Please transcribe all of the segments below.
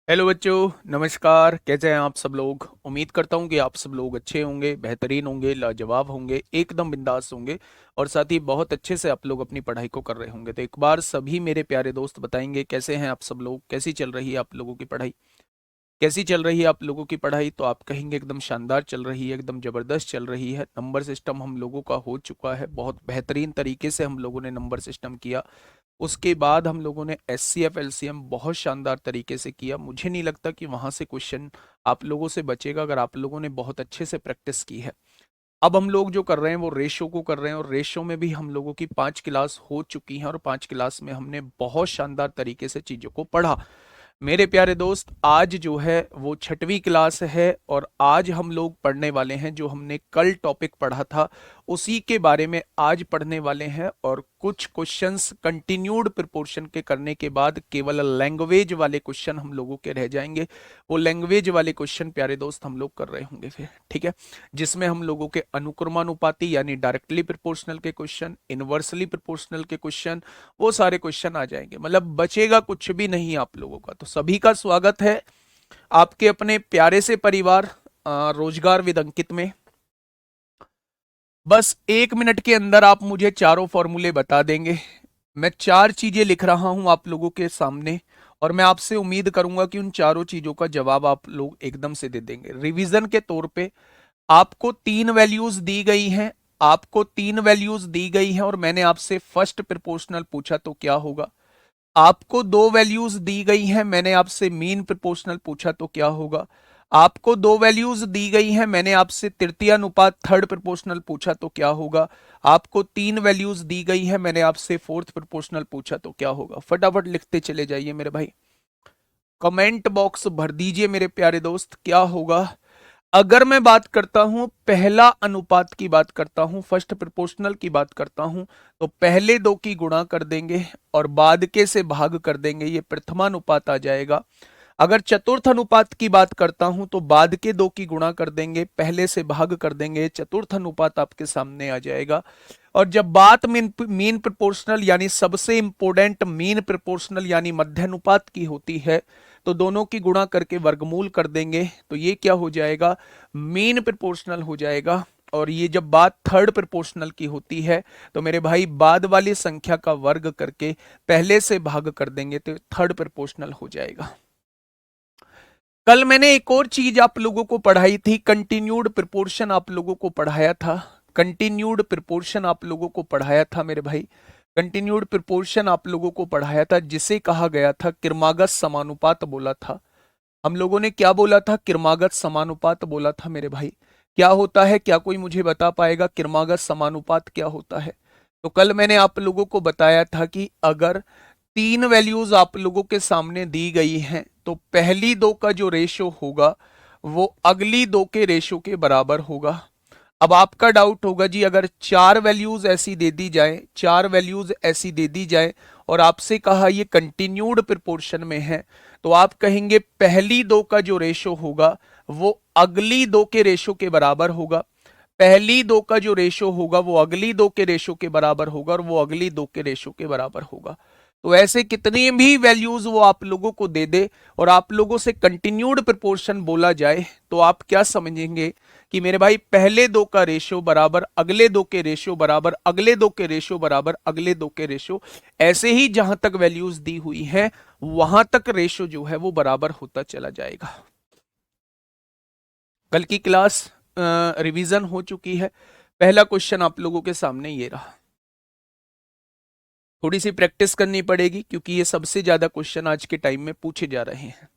Hello बच्चों, नमस्कार। कैसे हैं आप सब लोग? उम्मीद करता हूं कि आप सब लोग अच्छे होंगे, बेहतरीन होंगे, लाजवाब होंगे, एकदम बिंदास होंगे और साथ ही बहुत अच्छे से आप लोग अपनी पढ़ाई को कर रहे होंगे। तो एक बार सभी मेरे प्यारे दोस्त बताएंगे कैसे हैं आप सब लोग, कैसी चल रही है आप लोगों की पढ़ाई। कैसी चल रही है आप लोगों की पढ़ाई? तो आप कहेंगे एकदम शानदार चल रही है, एकदम ज़बरदस्त चल रही है। नंबर सिस्टम हम लोगों का हो चुका है, बहुत बेहतरीन तरीके से हम लोगों ने नंबर सिस्टम किया। उसके बाद हम लोगों ने S C F L C M बहुत शानदार तरीके से किया। मुझे नहीं लगता कि वहाँ से क्वेश्चन आप लोगों से बचेगा अगर आप लोगों ने बहुत अच्छे से प्रैक्टिस की है। अब हम लोग जो कर रहे हैं वो रेशो को कर रहे हैं और रेशो में भी हम लोगों की 5 क्लास हो चुकी हैं और 5 क्लास में हमने बहुत शानदार तरीके से चीज़ों को पढ़ा। मेरे प्यारे दोस्त, आज जो है वो 6वीं क्लास है और आज हम लोग पढ़ने वाले हैं जो हमने कल टॉपिक पढ़ा था, उसी के बारे में आज पढ़ने वाले हैं। और कुछ क्वेश्चंस कंटिन्यूड प्रिपोर्शन के करने के बाद केवल लैंग्वेज वाले क्वेश्चन हम लोगों के रह जाएंगे। वो लैंग्वेज वाले क्वेश्चन प्यारे दोस्त हम लोग कर रहे होंगे फिर, ठीक है, जिसमें हम लोगों के अनुक्रमानुपाती यानी डायरेक्टली प्रोपोर्शनल के क्वेश्चन, इनवर्सली प्रोपोर्शनल के क्वेश्चन, वो सारे क्वेश्चन आ जाएंगे। मतलब बचेगा कुछ भी नहीं आप लोगों का। तो सभी का स्वागत है आपके अपने प्यारे से परिवार रोजगार विद अंकित में। बस 1 मिनट के अंदर आप मुझे चारों फॉर्मूले बता देंगे। मैं 4 चीजें लिख रहा हूं आप लोगों के सामने और मैं आपसे उम्मीद करूंगा कि उन चारों चीजों का जवाब आप लोग एकदम से दे देंगे। रिवीजन के तौर पे आपको 3 वैल्यूज दी गई हैं। आपको 3 वैल्यूज दी गई हैं और मैंने आपसे फर्स्ट प्रोपोर्शनल पूछा तो क्या होगा। आपको 2 वैल्यूज दी गई हैं, मैंने आपसे मीन प्रोपोर्शनल पूछा तो क्या होगा। आपको 2 वैल्यूज दी गई हैं, मैंने आपसे तृतीय अनुपात थर्ड प्रोपोर्शनल पूछा तो क्या होगा। आपको 3 वैल्यूज दी गई हैं, मैंने आपसे फोर्थ प्रोपोर्शनल पूछा तो क्या होगा। फटाफट लिखते चले जाइए मेरे भाई, कमेंट बॉक्स भर दीजिए मेरे प्यारे दोस्त, क्या होगा। अगर मैं बात करता हूं पहला अनुपात की बात करता हूं, फर्स्ट प्रोपोर्शनल की बात करता हूं, तो पहले दो की गुणा कर देंगे और बाद के से भाग कर देंगे, ये प्रथमानुपात आ जाएगा। अगर चतुर्थ अनुपात की बात करता हूं तो बाद के दो की गुणा कर देंगे, पहले से भाग कर देंगे, चतुर्थ अनुपात आपके सामने आ जाएगा। और जब बात मीन प्रोपोर्शनल यानी सबसे इंपोर्टेंट मीन प्रोपोर्शनल यानी मध्य अनुपात की होती है, तो दोनों की गुणा करके वर्गमूल कर देंगे, तो ये क्या हो जाएगा, मीन प्रोपोर्शनल हो जाएगा। और ये जब बात थर्ड प्रोपोर्शनल की होती है तो मेरे भाई बाद वाली संख्या का वर्ग करके पहले से भाग कर देंगे तो थर्ड प्रोपोर्शनल हो जाएगा। कल मैंने एक और चीज आप लोगों को पढ़ाई थी, कंटिन्यूड प्रोपोर्शन आप लोगों को पढ़ाया था। कंटिन्यूड प्रोपोर्शन आप लोगों को पढ़ाया था मेरे भाई, कंटिन्यूड प्रोपोर्शन आप लोगों को पढ़ाया था, जिसे कहा गया था किरमागत समानुपात बोला था। हम लोगों ने क्या बोला था? किरमागत समानुपात बोला था मेरे भाई। क्या होता है, क्या कोई मुझे बता पाएगा किरमागत समानुपात क्या होता है? तो कल मैंने आप लोगों को बताया था कि अगर 3 वैल्यूज आप लोगों के सामने दी गई हैं तो पहली दो का जो रेशो होगा वो अगली दो के रेशो के बराबर होगा। अब आपका डाउट होगा जी, अगर 4 वैल्यूज ऐसी दे दी जाए, 4 वैल्यूज ऐसी दे दी जाए और आपसे कहा ये कंटिन्यूड प्रोपोर्शन में है, तो आप कहेंगे पहली दो का जो रेशो होगा वो अगली दो के रेशो के बराबर होगा। पहली दो का जो रेशो होगा वो अगली दो के रेशो के बराबर होगा और वो अगली दो के रेशो के बराबर होगा। तो ऐसे कितनी भी वैल्यूज वो आप लोगों को दे दे और आप लोगों से कंटिन्यूड प्रोपोर्शन बोला जाए, तो आप क्या समझेंगे कि मेरे भाई पहले दो का रेशो बराबर अगले दो के रेशो बराबर अगले दो के रेशो बराबर अगले दो के रेशो, ऐसे ही जहां तक वैल्यूज दी हुई है वहां तक रेशो जो है वो बराबर होता चला जाएगा। कल की क्लास रिवीजन हो चुकी है। पहला क्वेश्चन आप लोगों के सामने ये रहा। थोड़ी सी प्रैक्टिस करनी पड़ेगी क्योंकि ये सबसे ज्यादा क्वेश्चन आज के टाइम में पूछे जा रहे हैं।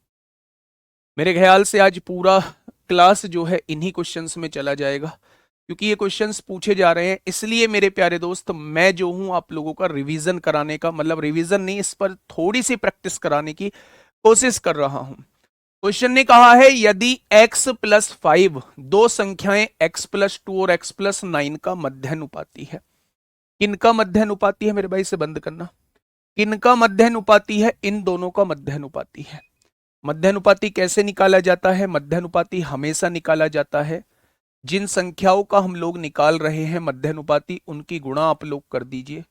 मेरे ख्याल से आज पूरा क्लास जो है इन्हीं क्वेश्चंस में चला जाएगा क्योंकि ये क्वेश्चंस पूछे जा रहे हैं। इसलिए मेरे प्यारे दोस्त, मैं जो हूं आप लोगों का रिवीजन कराने का, मतलब रिवीजन नहीं, इस पर थोड़ी सी प्रैक्टिस कराने की कोशिश कर रहा हूं। क्वेश्चन ने कहा है यदि x+5 दो संख्याएं x+2 और x+9 का मध्यानुपाती है। किनका मध्यानुपाती है मेरे भाई? से बंद करना। किनका मध्यानुपाती है? इन दोनों का मध्यानुपाती है। मध्यानुपाती कैसे निकाला जाता है? मध्यानुपाती हमेशा निकाला जाता है, जिन संख्याओं का हम लोग निकाल रहे हैं मध्यानुपाती उनकी गुणा आप लोग कर दीजिए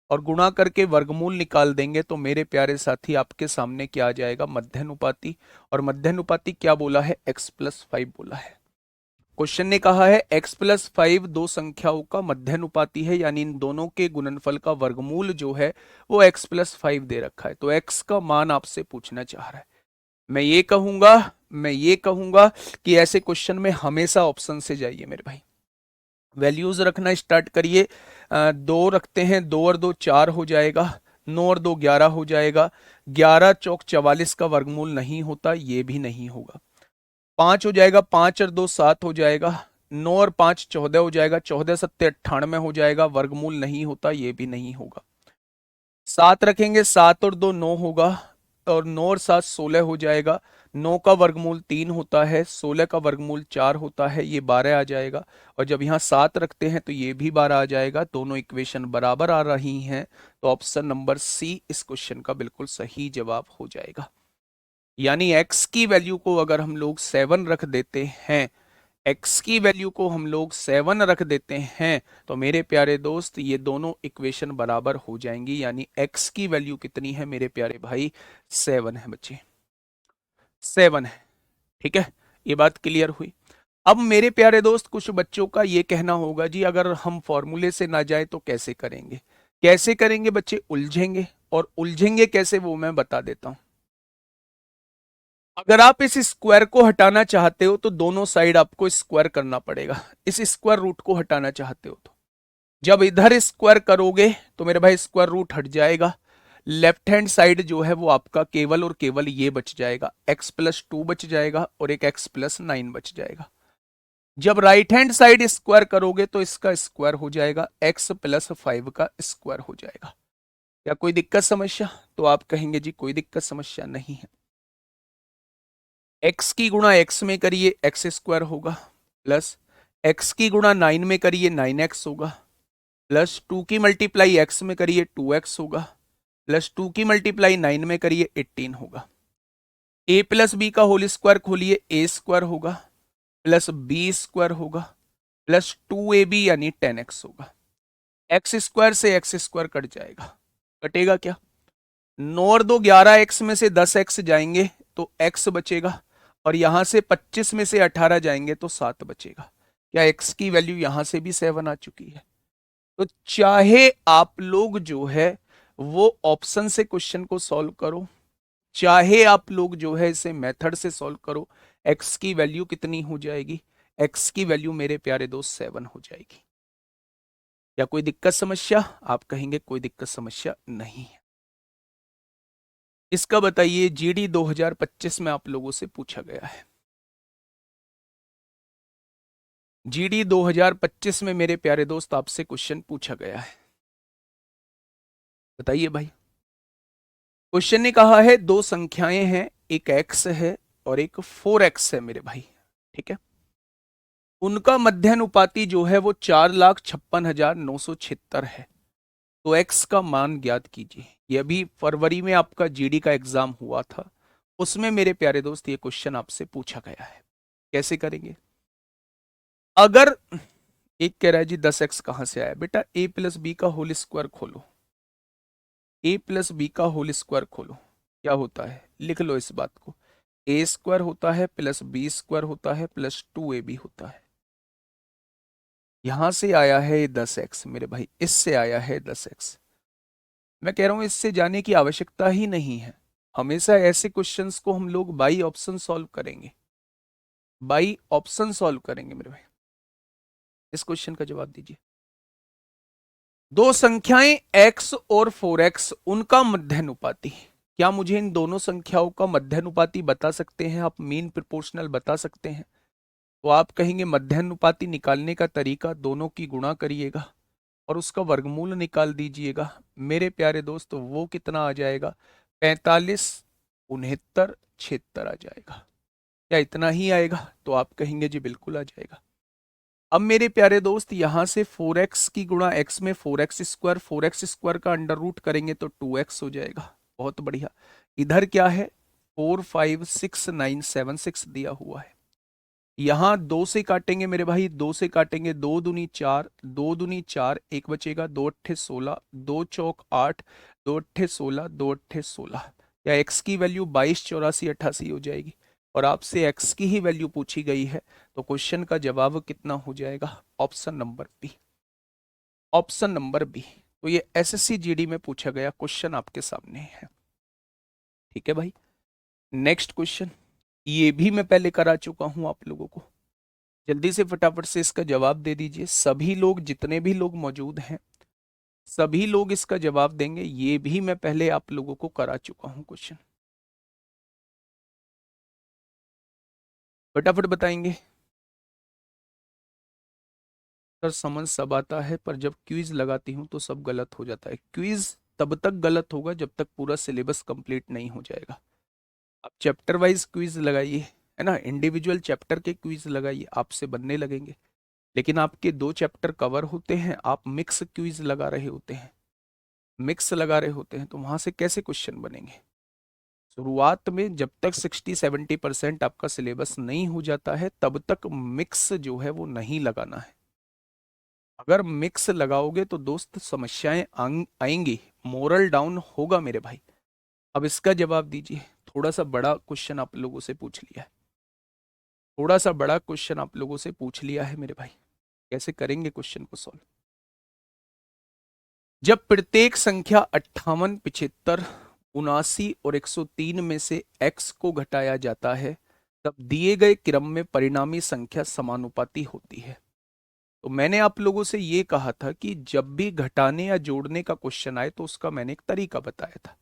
और गुणा करके वर्गमूल निकाल देंगे तो मेरे प्यारे साथी आपके सामने क्या आ जाएगा, मध्यानुपाती। और मध्यानुपाती क्या बोला है, x+5 बोला है। क्वेश्चन ने कहा है x+5 दो संख्याओं का मध्यानुपाती है, यानी इन दोनों के गुणनफल का वर्गमूल जो है वो x+5 दे रखा है। तो x का मान आपसे पूछना चाह रहा है। मैं ये कहूंगा कि ऐसे क्वेश्चन में हमेशा ऑप्शन से जाइए मेरे भाई। वैल्यूज रखना स्टार्ट करिए। 2 रखते हैं, 2 और 2 4 हो जाएगा, 9 और 2 11 हो जाएगा, 11 चौक 44 का वर्गमूल नहीं होता, ये भी नहीं होगा। 5 हो जाएगा, 5 और 2 7 हो जाएगा, 9 और 5 14 हो जाएगा, 14 7 98 हो जाएगा, वर्गमूल नहीं होता, ये भी नहीं होगा। 7 रखेंगे, 7 और 2 9 होगा, और 9 और 7 16 हो जाएगा, 9 का वर्गमूल 3 होता है, 16 का वर्गमूल 4 होता है, ये 12 आ जाएगा। और जब यहाँ 7 रखते हैं तो ये भी 12 आ जाएगा। दोनों इक्वेशन बराबर आ रही हैं, तो ऑप्शन नंबर सी इस क्वेश्चन का बिल्कुल सही जवाब हो जाएगा। यानी x की वैल्यू को अगर हम लोग 7 रख देते हैं, x की वैल्यू को हम लोग 7 रख देते हैं, तो मेरे प्यारे दोस्त ये दोनों इक्वेशन बराबर हो जाएंगी। यानी x की वैल्यू कितनी है मेरे प्यारे भाई, 7 है बच्चे, 7 है। ठीक है, ये बात क्लियर हुई। अब मेरे प्यारे दोस्त कुछ बच्चों का ये कहना होगा जी अगर हम फॉर्मूले से ना जाए तो कैसे करेंगे। कैसे करेंगे बच्चे, उलझेंगे। और उलझेंगे कैसे वो मैं बता देता हूं। अगर आप इस स्क्वायर को हटाना चाहते हो तो दोनों साइड आपको स्क्वायर करना पड़ेगा। इस स्क्वायर रूट को हटाना चाहते हो तो जब इधर स्क्वायर करोगे तो मेरे भाई स्क्वायर रूट हट जाएगा। लेफ्ट हैंड साइड जो है वो आपका केवल और केवल ये बच जाएगा, x+2 बच जाएगा और एक x+9 बच जाएगा। जब राइट हैंड साइड स्क्वायर करोगे तो इसका स्क्वायर हो जाएगा, x+5 का स्क्वायर हो जाएगा। क्या कोई दिक्कत समस्या? तो आप कहेंगे जी कोई दिक्कत समस्या नहीं है। x की गुणा x में करिए x² होगा, प्लस x की गुणा 9 में करिए 9x होगा, प्लस 2 की मल्टीप्लाई x में करिए 2x होगा, प्लस 2 की मल्टीप्लाई 9 में करिए 18 होगा। a+b का होल स्क्वायर खोलिए a² होगा, प्लस b² होगा, प्लस 2ab यानी 10x होगा। x² से x² कट जाएगा, कटेगा क्या, 9 और 2 11, x में से 10x जाएंगे तो x बचेगा, और यहां से 25 में से 18 जाएंगे तो 7 बचेगा। क्या x की वैल्यू यहां से भी 7 आ चुकी है? तो चाहे आप लोग जो है वो ऑप्शन से क्वेश्चन को सॉल्व करो, चाहे आप लोग जो है इसे मेथड से सॉल्व करो, x की वैल्यू कितनी हो जाएगी, x की वैल्यू मेरे प्यारे दोस्त 7 हो जाएगी। क्या कोई दिक्कत समस्या? आप कहेंगे कोई दिक्कत समस्या नहीं है। इसका बताइए, जीडी 2025 में आप लोगों से पूछा गया है। जीडी 2025 में मेरे प्यारे दोस्त आपसे क्वेश्चन पूछा गया है, बताइए भाई। क्वेश्चन ने कहा है दो संख्याएं हैं, एक x है और एक 4x है मेरे भाई, ठीक है। उनका मध्यानुपाती जो है वो 4,56,976 है। तो x का मान ज्ञात कीजिए। ये अभी फरवरी में आपका जीडी का एग्जाम हुआ था, उसमें मेरे प्यारे दोस्त ये क्वेश्चन आपसे पूछा गया है। कैसे करेंगे? अगर एक कह रहा है जी 10x कहां से आया, बेटा a+b का होल स्क्वायर खोलो, a+b का होल स्क्वायर खोलो, क्या होता है लिख लो इस बात को, a² होता है प्लस b² होता है प्लस 2ab होता है। यहां से आया है 10x मेरे भाई, इससे आया है 10x। मैं कह रहा हूं इससे जाने की आवश्यकता ही नहीं है। हमेशा ऐसे क्वेश्चंस को हम लोग बाई ऑप्शन सॉल्व करेंगे, बाई ऑप्शन सॉल्व करेंगे मेरे भाई। इस क्वेश्चन का जवाब दीजिए। दो संख्याएं x और 4x, उनका मध्यानुपाती। क्या मुझे इन दोनों संख्याओं का मध्यानुपाती बता सकते हैं आप, मीन प्रोपोर्शनल बता सकते हैं? तो आप कहेंगे मध्यानुपाती निकालने का तरीका, दोनों की गुणा करिएगा और उसका वर्गमूल निकाल दीजिएगा। मेरे प्यारे दोस्त वो कितना आ जाएगा, 45 69 76 आ जाएगा। क्या इतना ही आएगा? तो आप कहेंगे जी बिल्कुल आ जाएगा। अब मेरे प्यारे दोस्त यहां से 4x की गुणा x में 4x² 4x² का अंडर रूट करेंगे तो 2x हो जाएगा। बहुत बढ़िया। इधर क्या है, 4 5 6 9 7 6 दिया हुआ है। यहां 2 से काटेंगे मेरे भाई, 2 से काटेंगे, 2 दूनी 4, 2 दूनी 4, एक बचेगा, 2 अट्ठे 16, 2 चौक 8, 2 अट्ठे 16, 2 अट्ठे 16। या x की वैल्यू 22, 84, 88 हो जाएगी। और आपसे x की ही वैल्यू पूछी गई है, तो क्वेश्चन का जवाब कितना हो जाएगा? Option number B. Option number B. तो ये एसएससी जीडी में पूछा गया क्वेश्चन आपके सामने है। ठीक है भाई, नेक्स्ट क्वेश्चन। ये भी मैं पहले करा चुका हूं आप लोगों को। जल्दी से फटाफट से इसका जवाब दे दीजिए, सभी लोग, जितने भी लोग मौजूद हैं सभी लोग इसका जवाब देंगे। ये भी मैं पहले आप लोगों को करा चुका हूं क्वेश्चन। फटाफट बताएंगे। सर समझ सब आता है, पर जब क्विज लगाती हूं तो सब गलत हो जाता है। क्विज तब तक गलत होगा जब तक पूरा सिलेबस कंप्लीट नहीं हो जाएगा। आप चैप्टर वाइज क्विज लगाइए, है ना, इंडिविजुअल चैप्टर के क्विज लगाइए, आपसे बनने लगेंगे। लेकिन आपके 2 चैप्टर कवर होते हैं, आप मिक्स क्विज लगा रहे होते हैं, मिक्स लगा रहे होते हैं, तो वहां से कैसे क्वेश्चन बनेंगे? शुरुआत में जब तक 60-70% आपका सिलेबस नहीं हो जाता है, तब तक मिक्स जो है वो नहीं लगाना है। अगर मिक्स लगाओगे तो दोस्त समस्याएं आएंगी, मोरल डाउन होगा मेरे भाई। अब इसका जवाब दीजिए। थोड़ा सा बड़ा क्वेश्चन आप लोगों से पूछ लिया है, थोड़ा सा बड़ा क्वेश्चन आप लोगों से पूछ लिया है मेरे भाई। कैसे करेंगे क्वेश्चन को सॉल्व? जब प्रत्येक संख्या 58, 75, 79 और 103 में से x को घटाया जाता है, तब दिए गए क्रम में परिणामी संख्या समानुपाती होती है। तो मैंने आप लोगों से ये कहा था कि जब भी घटाने या जोड़ने का क्वेश्चन आए तो उसका मैंने एक तरीका बताया था।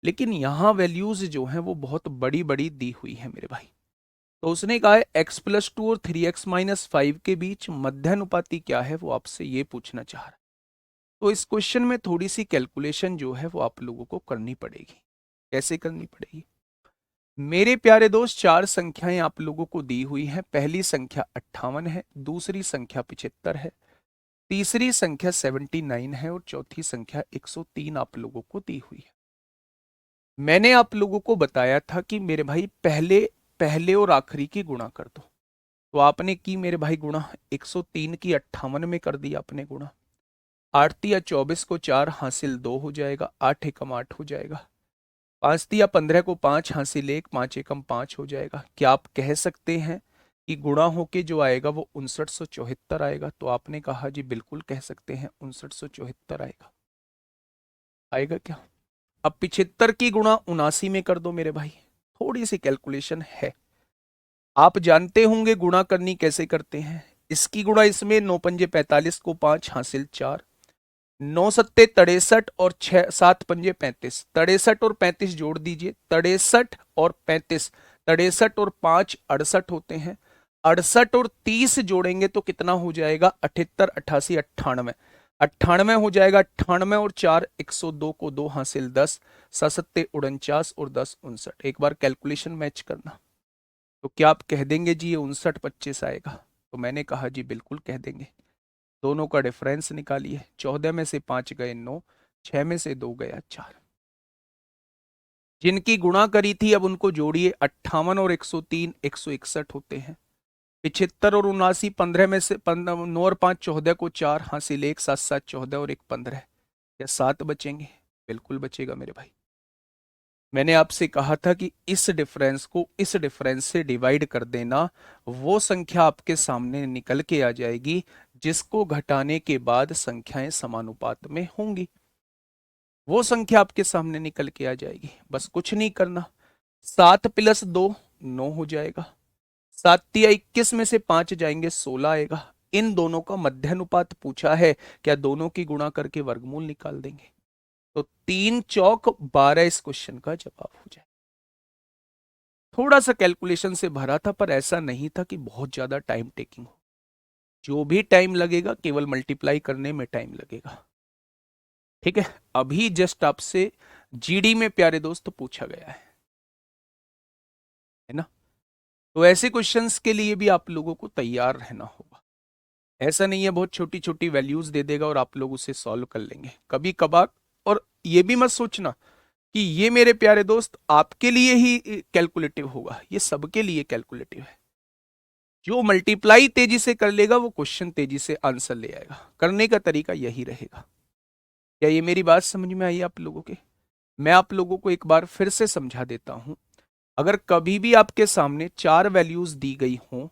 लेकिन यहां वैल्यूज जो हैं वो बहुत बड़ी बड़ी दी हुई है मेरे भाई। तो उसने कहा है x+2 और 3x-5 के बीच मध्यानुपाती क्या है, वो आपसे ये पूछना चाह रहा है। तो इस क्वेश्चन में थोड़ी सी कैलकुलेशन जो है वो आप लोगों को करनी पड़ेगी। कैसे करनी पड़ेगी? मेरे प्यारे दोस्त, 4 संख्याएं आप लोगों को दी हुई हैं। पहली संख्या 58 है, दूसरी संख्या 75 है, तीसरी संख्या 79 है और चौथी संख्या 103 आप लोगों को दी हुई है। मैंने आप लोगों को बताया था कि मेरे भाई पहले पहले और आखिरी की गुणा कर दो। तो आपने की मेरे भाई गुणा, 103 की 58 में कर दी आपने गुणा। 8 या 24 को 4 हासिल 2 हो जाएगा, 8 एकम 8 हो जाएगा। 5 या 15 को 5 हासिल 1, 5 एकम 5 हो जाएगा। क्या आप कह सकते हैं कि गुणा होके जो आएगा वो 5974 आएगा? तो आपने कहा जी बिल्कुल कह सकते हैं, 5974 आएगा। आएगा क्या? अब 75 की गुणा 79 में कर दो मेरे भाई। थोड़ी सी कैलकुलेशन है, आप जानते होंगे गुणा करनी कैसे करते हैं। इसकी गुणा इसमें, 9 पंजे 45 को 5 हासिल 4, 9 सत्ते 63 और 6 7 पंजे 35, 63 और 35 जोड़ दीजिए, 63 और 35, 63 और 5 68 होते हैं। 68 और 30 जोड़ेंगे तो कितना हो जाएगा? 78, 88, 98, 98 हो जाएगा। 98 और 4 102 को 2 हासिल 10, 7 सत्ते 49 और 10 59। एक बार कैलकुलेशन मैच करना। तो क्या आप कह देंगे जी ये 59 25 आएगा? तो मैंने कहा जी बिल्कुल कह देंगे। दोनों का डिफरेंस निकालिए, 14 में से 5 गए 9, 6 में से 2 गया 4। जिनकी गुणा करी थी अब उनको जोड़िए, 58 और 103 161 होते हैं। 75 और 79, 15 में से 9 और 5 14 को 4 हासिल 1, 7 7 14 और 1 15। या 7 बचेंगे? बिल्कुल बचेगा मेरे भाई। मैंने आपसे कहा था कि इस डिफरेंस को इस डिफरेंस से डिवाइड कर देना, वो संख्या आपके सामने निकल के आ जाएगी जिसको घटाने के बाद संख्याएं समानुपात में होंगी। वो संख्या आपके सामने निकल के आ जाएगी, बस कुछ नहीं करना। 7 + 2 9 हो जाएगा। 7 या 21 में से 5 जाएंगे 16 आएगा। इन दोनों का मध्यानुपात पूछा है, क्या दोनों की गुणा करके वर्गमूल निकाल देंगे? तो 3 चौक 12 इस क्वेश्चन का जवाब हो जाए। थोड़ा सा कैलकुलेशन से भरा था, पर ऐसा नहीं था कि बहुत ज्यादा टाइम टेकिंग हो। जो भी टाइम लगेगा केवल मल्टीप्लाई करने में टाइम लगेगा। ठीक है, अभी जस्ट आपसे जीडी में प्यारे दोस्त पूछा गया है ना? तो ऐसे क्वेश्चंस के लिए भी आप लोगों को तैयार रहना होगा। ऐसा नहीं है बहुत छोटी छोटी वैल्यूज दे देगा और आप लोग उसे सॉल्व कर लेंगे, कभी कभार। और ये भी मत सोचना कि ये मेरे प्यारे दोस्त आपके लिए ही कैलकुलेटिव होगा, ये सबके लिए कैलकुलेटिव है। जो मल्टीप्लाई तेजी से कर लेगा वो क्वेश्चन तेजी से आंसर ले आएगा। करने का तरीका यही रहेगा। क्या ये मेरी बात समझ में आई आप लोगों के? मैं आप लोगों को एक बार फिर से समझा देता हूं। अगर कभी भी आपके सामने चार वैल्यूज दी गई हों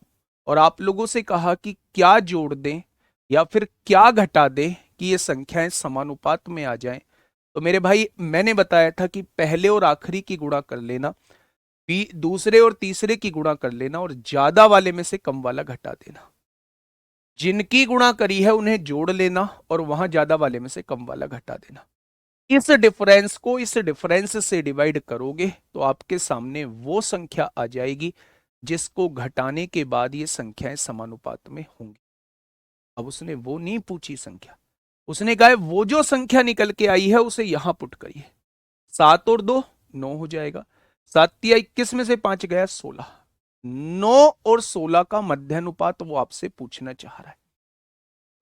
और आप लोगों से कहा कि क्या जोड़ दें या फिर क्या घटा दें कि ये संख्याएं समानुपात में आ जाएं, तो मेरे भाई मैंने बताया था कि पहले और आखिरी की गुणा कर लेना, दूसरे और तीसरे की गुणा कर लेना और ज्यादा वाले में से कम वाला घटा देना। जिनकी गुणा करी है उन्हें जोड़ लेना और वहां ज्यादा वाले में से कम वाला घटा देना। इस डिफरेंस को इस डिफरेंस से डिवाइड करोगे तो आपके सामने वो संख्या आ जाएगी जिसको घटाने के बाद ये संख्याएं समानुपात में होंगी। अब उसने वो नहीं पूछी संख्या, उसने कहा है वो जो संख्या निकल के आई है उसे यहां पुट करिए। 7 और 2 9 हो जाएगा। 7 या 21 में से 5 गया 16। 9 और 16 का मध्यानुपात वो आपसे पूछना चाह रहा है।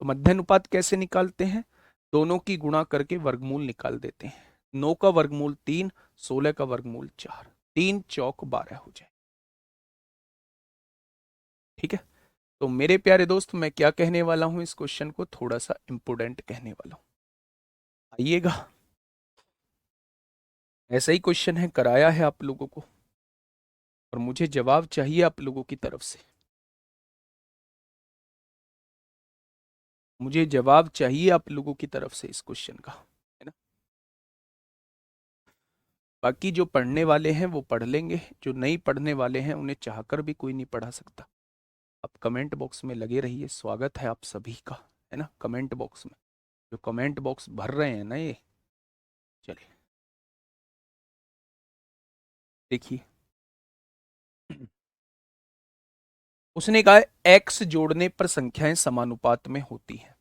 तो मध्यानुपात कैसे निकालते हैं? दोनों की गुणा करके वर्गमूल निकाल देते हैं। 9 का वर्गमूल 3, 16 का वर्गमूल 4, 3 चौक 12 हो जाए। ठीक है। तो मेरे प्यारे दोस्त मैं क्या कहने वाला हूं, इस क्वेश्चन को थोड़ा सा इंपोर्टेंट कहने वाला हूं। आइएगा, ऐसा ही क्वेश्चन है, कराया है आप लोगों को और मुझे जवाब चाहिए आप लोगों की तरफ से। मुझे जवाब चाहिए आप लोगों की तरफ से इस क्वेश्चन का, है ना। बाकी जो पढ़ने वाले हैं वो पढ़ लेंगे, जो नहीं पढ़ने वाले हैं उन्हें चाहकर भी कोई नहीं पढ़ा सकता। आप कमेंट बॉक्स में लगे रहिए, स्वागत है आप सभी का, है ना। कमेंट बॉक्स में जो कमेंट बॉक्स भर रहे हैं ना ये, चलिए देखिए। उसने कहा है एक्स जोड़ने पर संख्याएं समानुपात में होती हैं।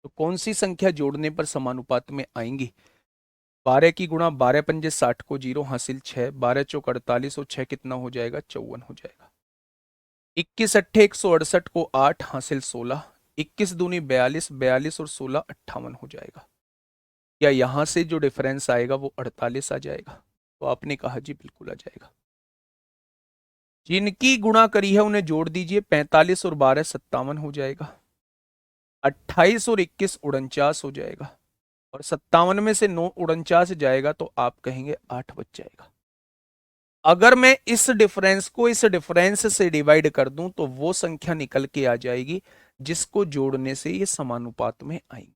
तो कौन सी संख्या जोड़ने पर समानुपात में आएंगी? 12 की गुणा 12 पंजे 60 को 0 हासिल 6, 12 चौक 48 और 6 कितना हो जाएगा? 54 हो जाएगा। 21 अट्ठे 168 को 8 हासिल 16, 21 दूनी 42, 42 और 16 58 हो जाएगा। या यहां से जो डिफरेंस आएगा वो 48 आ जाएगा? तो आपने कहा जी बिल्कुल आ जाएगा। जिनकी गुणा करी है उन्हें जोड़ दीजिए, 45 और 12 57 हो जाएगा, 28 और 21 49 हो जाएगा और 57 में से 9 49 जाएगा तो आप कहेंगे 8 बच जाएगा। अगर मैं इस डिफरेंस को इस डिफरेंस से डिवाइड कर दूं तो वो संख्या निकल के आ जाएगी जिसको जोड़ने से ये समानुपात में आएंगी।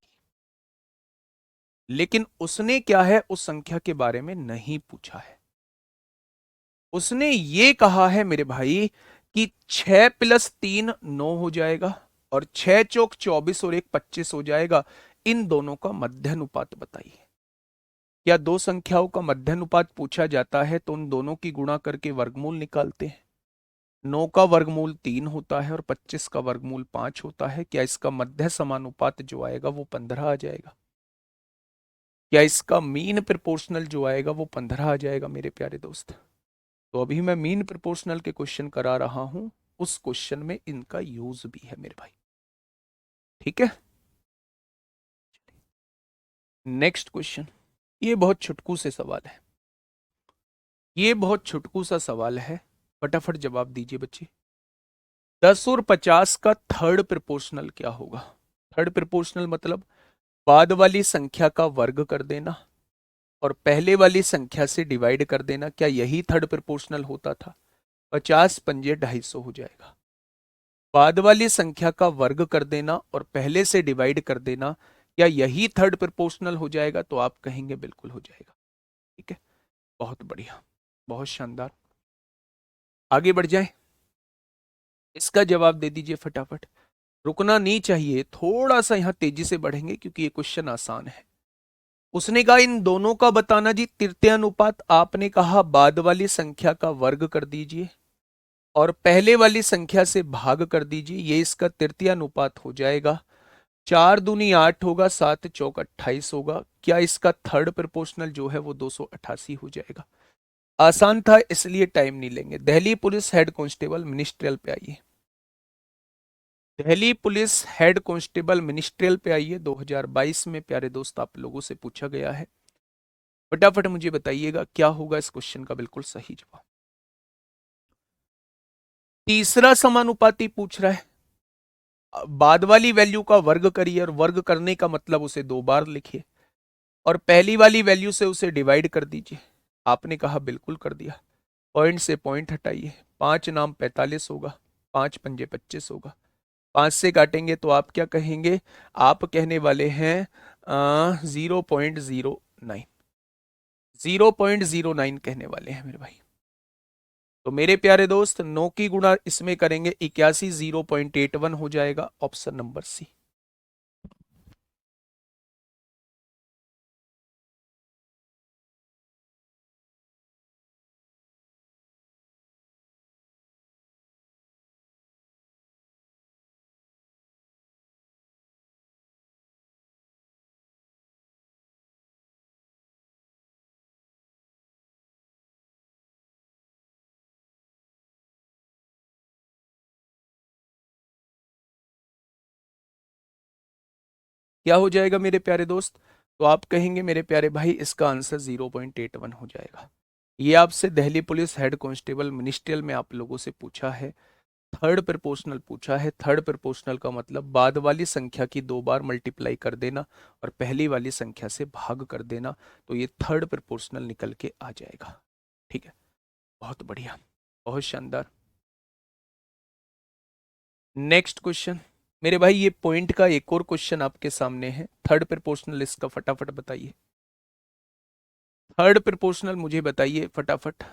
लेकिन उसने क्या है उस संख्या के बारे में नहीं पूछा है। उसने ये कहा है मेरे भाई कि 6 + 3 9 हो जाएगा और 6 चौक 24 और 1 25 हो जाएगा। इन दोनों का मध्यानुपात बताइए। क्या दो संख्याओं का मध्यानुपात पूछा जाता है तो उन दोनों की गुणा करके वर्गमूल निकालते हैं। 9 का वर्गमूल 3 होता है और 25 का वर्गमूल 5 होता है। क्या इसका मध्य समानुपात जो आएगा वो 15 आ जाएगा? क्या इसका मीन प्रोपोर्शनल जो आएगा वो 15 आ जाएगा मेरे प्यारे दोस्त? तो अभी मैं मीन प्रोपोर्शनल के क्वेश्चन करा रहा हूं, उस क्वेश्चन में इनका यूज भी है मेरे भाई। ठीक है। नेक्स्ट क्वेश्चन, ये बहुत छुटकू से सवाल है, ये बहुत छुटकू सा सवाल है, फटाफट जवाब दीजिए बच्चे। 10 और 50 का थर्ड प्रोपोर्शनल क्या होगा? थर्ड प्रोपोर्शनल मतलब बाद वाली संख्या का वर्ग कर देना और पहले वाली संख्या से डिवाइड कर देना। क्या यही थर्ड प्रोपोर्शनल होता था? 50 पंजे 250 हो जाएगा। बाद वाली संख्या का वर्ग कर देना और पहले से डिवाइड कर देना, क्या यही थर्ड प्रोपोर्शनल हो जाएगा? तो आप कहेंगे बिल्कुल हो जाएगा। ठीक है, बहुत बढ़िया, बहुत शानदार। आगे बढ़ जाए, इसका जवाब दे दीजिए फटाफट। रुकना नहीं चाहिए, थोड़ा सा यहां तेजी से बढ़ेंगे क्योंकि ये क्वेश्चन आसान है। उसने कहा इन दोनों का बताना जी तृतीय अनुपात। आपने कहा बाद वाली संख्या का वर्ग कर दीजिए और पहले वाली संख्या से भाग कर दीजिए, ये इसका तृतीय अनुपात हो जाएगा। 4 दूनी 8 होगा, 7 चौक 28 होगा। क्या इसका थर्ड प्रोपोर्शनल जो है वो 288 हो जाएगा? आसान था इसलिए टाइम नहीं लेंगे। Delhi police head constable ministerial पे आइए। Delhi police head constable ministerial पे आइए। 2022 में प्यारे दोस्त आप लोगों से पूछा गया है। फटाफट मुझे बताइएगा क्या होगा इस क्वेश्चन का बिल्कुल सही जवाब। तीसरा समानुपाती पूछ रहा है, बाद वाली वैल्यू का वर्ग करिए, और वर्ग करने का मतलब उसे दो बार लिखिए, और पहली वाली वैल्यू से उसे डिवाइड कर दीजिए। आपने कहा बिल्कुल कर दिया। पॉइंट से पॉइंट हटाइए, 5×9 = 45 होगा, 5×5 = 25 होगा। 5 से काटेंगे तो आप क्या कहेंगे? आप कहने वाले हैं 0.09, 0.09 कहने वाले हैं मेरे भाई। तो मेरे प्यारे दोस्त 9 की गुणा इसमें करेंगे 81, 0.81 हो जाएगा, ऑप्शन नंबर सी। क्या हो जाएगा मेरे प्यारे दोस्त? तो आप कहेंगे मेरे प्यारे भाई इसका आंसर 0.81 हो जाएगा। ये आपसे Delhi police head constable ministerial में आप लोगों से पूछा है, थर्ड प्रपोर्शनल पूछा है। थर्ड प्रपोर्शनल का मतलब बाद वाली संख्या की दो बार मल्टीप्लाई कर देना और पहली वाली संख्या से भाग कर देना, तो ये थर्ड प्रपोर्शनल निकल के आ जाएगा। ठीक है, बहुत बढ़िया, बहुत शानदार। नेक्स्ट क्वेश्चन मेरे भाई, ये पॉइंट का एक और क्वेश्चन आपके सामने है, थर्ड प्रपोर्शनल, इसका फटाफट बताइए। थर्ड प्रपोर्शनल मुझे बताइए फटाफट,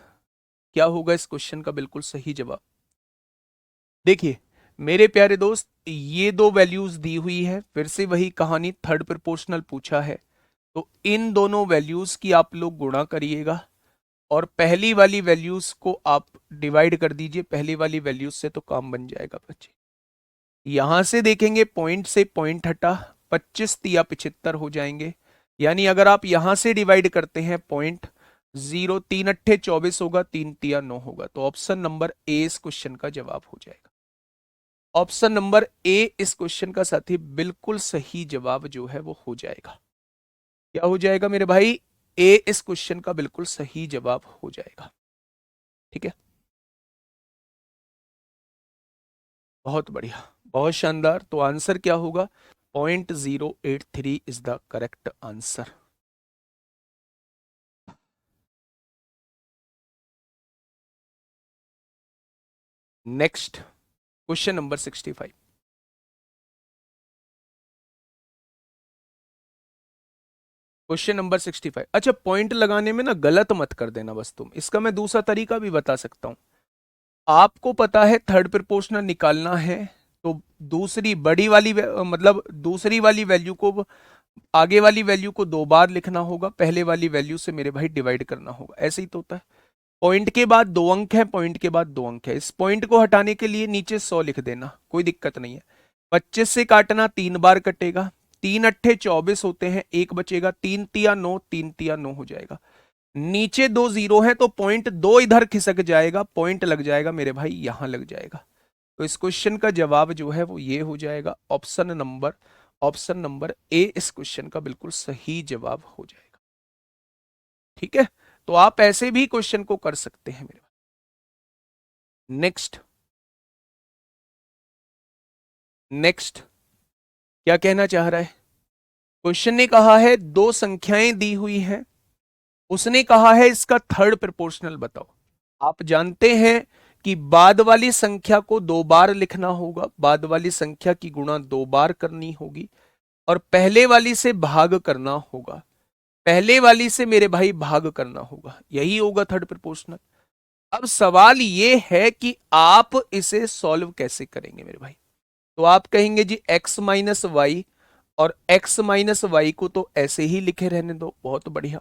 क्या होगा इस क्वेश्चन का बिल्कुल सही जवाब? देखिए मेरे प्यारे दोस्त, ये दो वैल्यूज दी हुई है, फिर से वही कहानी, थर्ड प्रपोर्शनल पूछा है, तो इन दोनों वैल्यूज की आप लोग गुणा करिएगा और पहली वाली वैल्यूज को आप डिवाइड कर दीजिए, पहली वाली वैल्यूज से तो काम बन जाएगा बच्चे। यहां से देखेंगे पॉइंट से पॉइंट हटा, 25×3 = 75 हो जाएंगे, यानी अगर आप यहां से डिवाइड करते हैं पॉइंट, 0×3 = 24 होगा, 3×3 = 9 होगा, तो ऑप्शन नंबर ए इस क्वेश्चन का जवाब हो जाएगा। ऑप्शन नंबर ए इस क्वेश्चन का साथी बिल्कुल सही जवाब जो है वो हो जाएगा। क्या हो जाएगा मेरे भाई? ए इस क्वेश्चन का बिल्कुल सही जवाब हो जाएगा। ठीक है, बहुत बढ़िया, बहुत शानदार। तो आंसर क्या होगा? 0.083 is the correct answer. Next question number 65। Question number 65, अच्छा पॉइंट लगाने में ना गलत मत कर देना बस तुम, इसका मैं दूसरा तरीका भी बता सकता हूं। आपको पता है थर्ड प्रोपोर्शनल निकालना है, तो दूसरी बड़ी वाली मतलब दूसरी वाली वैल्यू को, आगे वाली वैल्यू को दो बार लिखना होगा, पहले वाली वैल्यू से मेरे भाई डिवाइड करना होगा, ऐसे ही तो होता है। पॉइंट के बाद दो अंक है, पॉइंट के बाद दो अंक है, इस पॉइंट को हटाने के लिए नीचे 100 लिख देना, कोई दिक्कत नहीं है। 25 से काटना, 3 बार कटेगा, 3×8 = 24 होते हैं, एक बचेगा, 3×3 = 9, 3×3 = 9 हो जाएगा। नीचे दो जीरो है तो पॉइंट दो इधर खिसक जाएगा, पॉइंट लग जाएगा मेरे भाई, यहां लग जाएगा। तो इस क्वेश्चन का जवाब जो है वो ये हो जाएगा, ऑप्शन नंबर ए इस क्वेश्चन का बिल्कुल सही जवाब हो जाएगा। ठीक है, तो आप ऐसे भी क्वेश्चन को कर सकते हैं मेरे भाई। नेक्स्ट, नेक्स्ट क्या कहना चाह रहा है? क्वेश्चन ने कहा है दो संख्याएं दी हुई हैं, उसने कहा है इसका थर्ड प्रपोर्शनल बताओ। आप जानते हैं कि बाद वाली संख्या को दो बार लिखना होगा, बाद वाली संख्या की गुणा दो बार करनी होगी और पहले वाली से भाग करना होगा, पहले वाली से मेरे भाई भाग करना होगा, यही होगा थर्ड प्रपोर्शनल। अब सवाल ये है कि आप इसे सॉल्व कैसे करेंगे मेरे भाई? तो आप कहेंगे जी x-y, और x-y को तो ऐसे ही लिखे रहने दो, बहुत बढ़िया।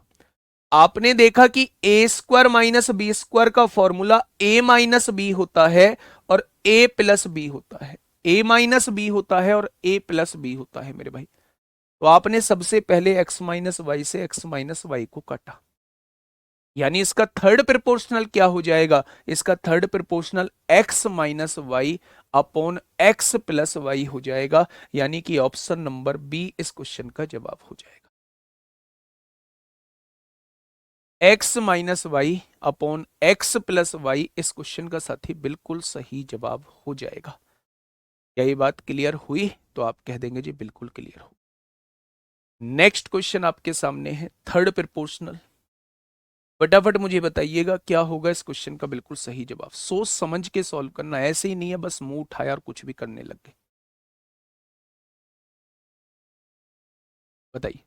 आपने देखा कि a² - b² का फॉर्मूला a-b होता है और a+b होता है, a-b होता है और a+b होता है मेरे भाई। तो आपने सबसे पहले x-y से x-y को काटा, यानी इसका थर्ड प्रोपोर्शनल क्या हो जाएगा? इसका थर्ड प्रोपोर्शनल x-y/x+y हो जाएगा, यानी कि ऑप्शन नंबर बी इस क्वेश्चन का जवाब हो जाएगा। X minus Y upon X plus Y इस क्वेश्चन का साथी बिल्कुल सही जवाब हो जाएगा। क्या ये बात क्लियर हुई? तो आप कह देंगे जी बिल्कुल क्लियर हो। नेक्स्ट क्वेश्चन आपके सामने है थर्ड प्रोपोर्शनल। फटाफट मुझे बताइएगा क्या होगा इस क्वेश्चन का बिल्कुल सही जवाब। सोच समझ के सॉल्व करना, ऐसे ही नहीं है बस मुंह उठाया और कुछ भी करने लग गए। बताइए,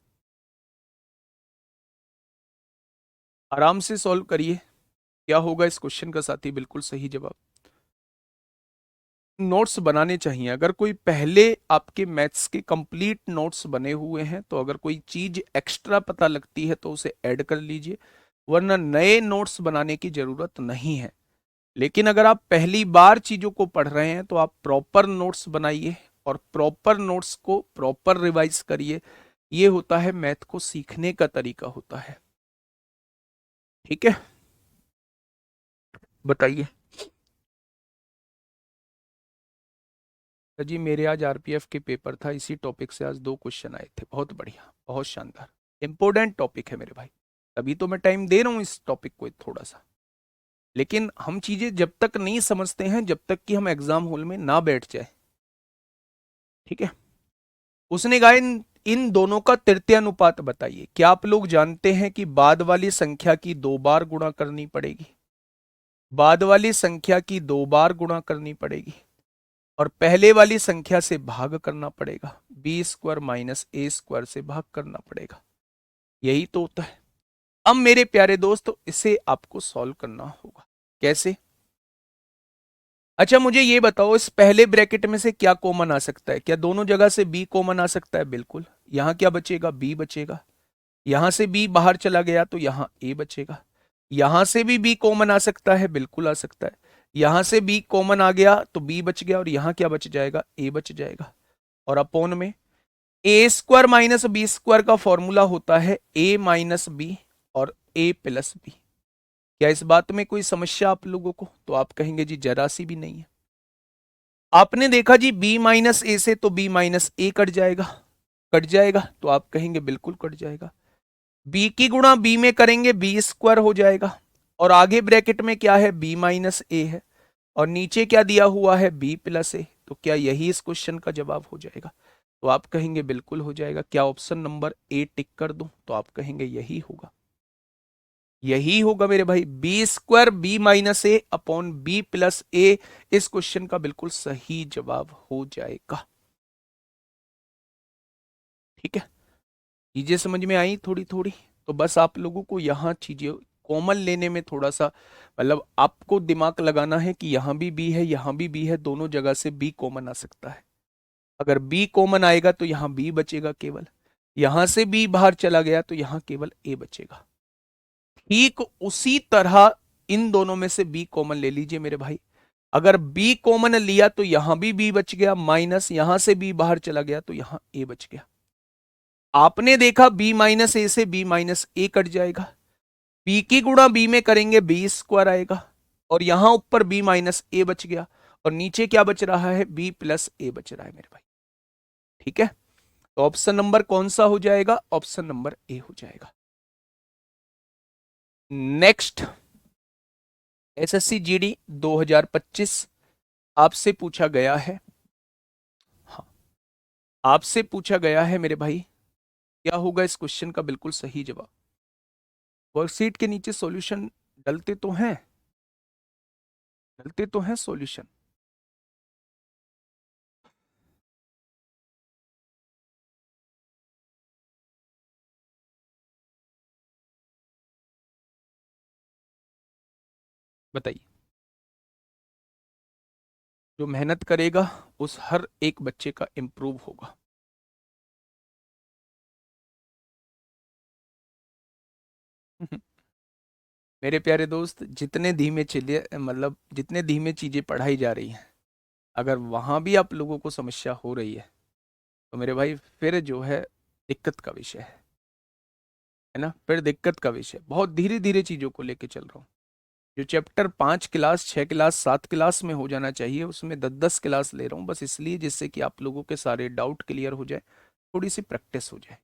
आराम से सॉल्व करिए। क्या होगा इस क्वेश्चन का साथी बिल्कुल सही जवाब। नोट्स बनाने चाहिए। अगर कोई पहले आपके मैथ्स के कंप्लीट नोट्स बने हुए हैं तो अगर कोई चीज एक्स्ट्रा पता लगती है तो उसे ऐड कर लीजिए, वरना नए नोट्स बनाने की जरूरत नहीं है। लेकिन अगर आप पहली बार चीजों को पढ़ रहे हैं तो आप प्रॉपर नोट्स बनाइए और प्रॉपर नोट्स को प्रॉपर रिवाइज करिए। ये होता है मैथ को सीखने का तरीका होता है। ठीक है, बताइए। जी मेरे आज आरपीएफ के पेपर था, इसी टॉपिक से आज 2 क्वेश्चन आए थे। बहुत बढ़िया, बहुत शानदार, इंपॉर्टेंट टॉपिक है मेरे भाई। तभी तो मैं टाइम दे रहा हूं इस टॉपिक को थोड़ा सा। लेकिन हम चीजें जब तक नहीं समझते हैं जब तक कि हम एग्जाम हॉल में ना बैठ जाए। ठीक है, उसने कहा इन दोनों का तृतीय अनुपात बताइए। क्या आप लोग जानते हैं कि बाद वाली संख्या की 2 बार गुणा करनी पड़ेगी? बाद वाली संख्या की 2 बार गुणा करनी पड़ेगी और पहले वाली संख्या से भाग करना पड़ेगा। बी स्क्वायर माइनस ए स्क्वायर से भाग करना पड़ेगा। यही तो होता है। अब मेरे प्यारे दोस्त इसे आपको सॉल्व करना होगा। कैसे? अच्छा मुझे ये बताओ, इस पहले ब्रैकेट में से क्या कॉमन आ सकता है? क्या दोनों जगह से बी कॉमन आ सकता है? बिल्कुल। यहां क्या बचेगा? बी बचेगा। यहां से बी बाहर चला गया तो यहां ए बचेगा। यहां से भी बी कॉमन आ सकता है, बिल्कुल आ सकता है। यहां से बी कॉमन आ गया तो बी बच गया और यहां क्या बच जाएगा? ए बच जाएगा। और अपोन में ए स्क्वायर माइनस बी स्क्वायर का फॉर्मूला होता है ए माइनस बी और ए प्लस बी। क्या इस बात में कोई समस्या आप लोगों को? तो आप कहेंगे जी जरा सी भी नहीं है। आपने देखा जी बी माइनस ए से तो बी माइनस ए कट जाएगा, कट जाएगा। तो आप कहेंगे बिल्कुल कट जाएगा। बी की गुणा बी में करेंगे बी स्क्वायर हो जाएगा। और आगे ब्रैकेट में क्या है? बी माइनस ए है और नीचे क्या दिया हुआ है? बी प्लस ए। तो क्या यही इस क्वेश्चन का जवाब हो जाएगा? तो आप कहेंगे बिल्कुल हो जाएगा। क्या ऑप्शन नंबर ए टिक कर दूं? तो आप कहेंगे यही होगा, यही होगा मेरे भाई। बी स्क्वायर बी माइनस ए अपॉन बी प्लस ए इस क्वेश्चन का बिल्कुल सही जवाब हो जाएगा। ठीक है, चीजें समझ में आई थोड़ी थोड़ी? तो बस आप लोगों को यहाँ चीजें कॉमन लेने में थोड़ा सा मतलब आपको दिमाग लगाना है कि यहाँ भी बी है, यहाँ भी बी है, दोनों जगह से बी कॉमन आ सकता है। अगर बी कॉमन आएगा तो यहाँ बी बचेगा केवल, यहां से बी बाहर चला गया तो यहाँ केवल ए बचेगा। ठीक उसी तरह इन दोनों में से बी कॉमन ले लीजिए मेरे भाई। अगर बी कॉमन लिया तो यहां भी बी बच गया, माइनस यहां से बी बाहर चला गया तो यहां ए बच गया। आपने देखा बी माइनस ए से बी माइनस ए कट जाएगा। बी की गुणा बी में करेंगे बी स्क्वायर आएगा और यहां ऊपर बी माइनस ए बच गया और नीचे क्या बच रहा है? बी प्लस ए बच रहा है मेरे भाई। ठीक है, तो ऑप्शन नंबर कौन सा हो जाएगा? ऑप्शन नंबर ए हो जाएगा। नेक्स्ट, एसएससी जीडी 2025 आपसे पूछा गया है। हाँ, आपसे पूछा गया है मेरे भाई, क्या होगा इस क्वेश्चन का बिल्कुल सही जवाब? वर्कशीट के नीचे सॉल्यूशन डलते तो हैं, डलते तो हैं सॉल्यूशन। बताइए। जो मेहनत करेगा उस हर एक बच्चे का इंप्रूव होगा। मेरे प्यारे दोस्त, जितने धीमे चलिए मतलब जितने धीमे चीजें पढ़ाई जा रही हैं, अगर वहां भी आप लोगों को समस्या हो रही है तो मेरे भाई फिर जो है दिक्कत का विषय है ना, फिर दिक्कत का विषय। बहुत धीरे धीरे चीजों को लेके चल रहा हूँ। जो चैप्टर 5 क्लास 6 क्लास 7 क्लास में हो जाना चाहिए उसमें 10 10 क्लास ले रहा हूँ, बस इसलिए जिससे कि आप लोगों के सारे डाउट क्लियर हो जाए, थोड़ी सी प्रैक्टिस हो जाए,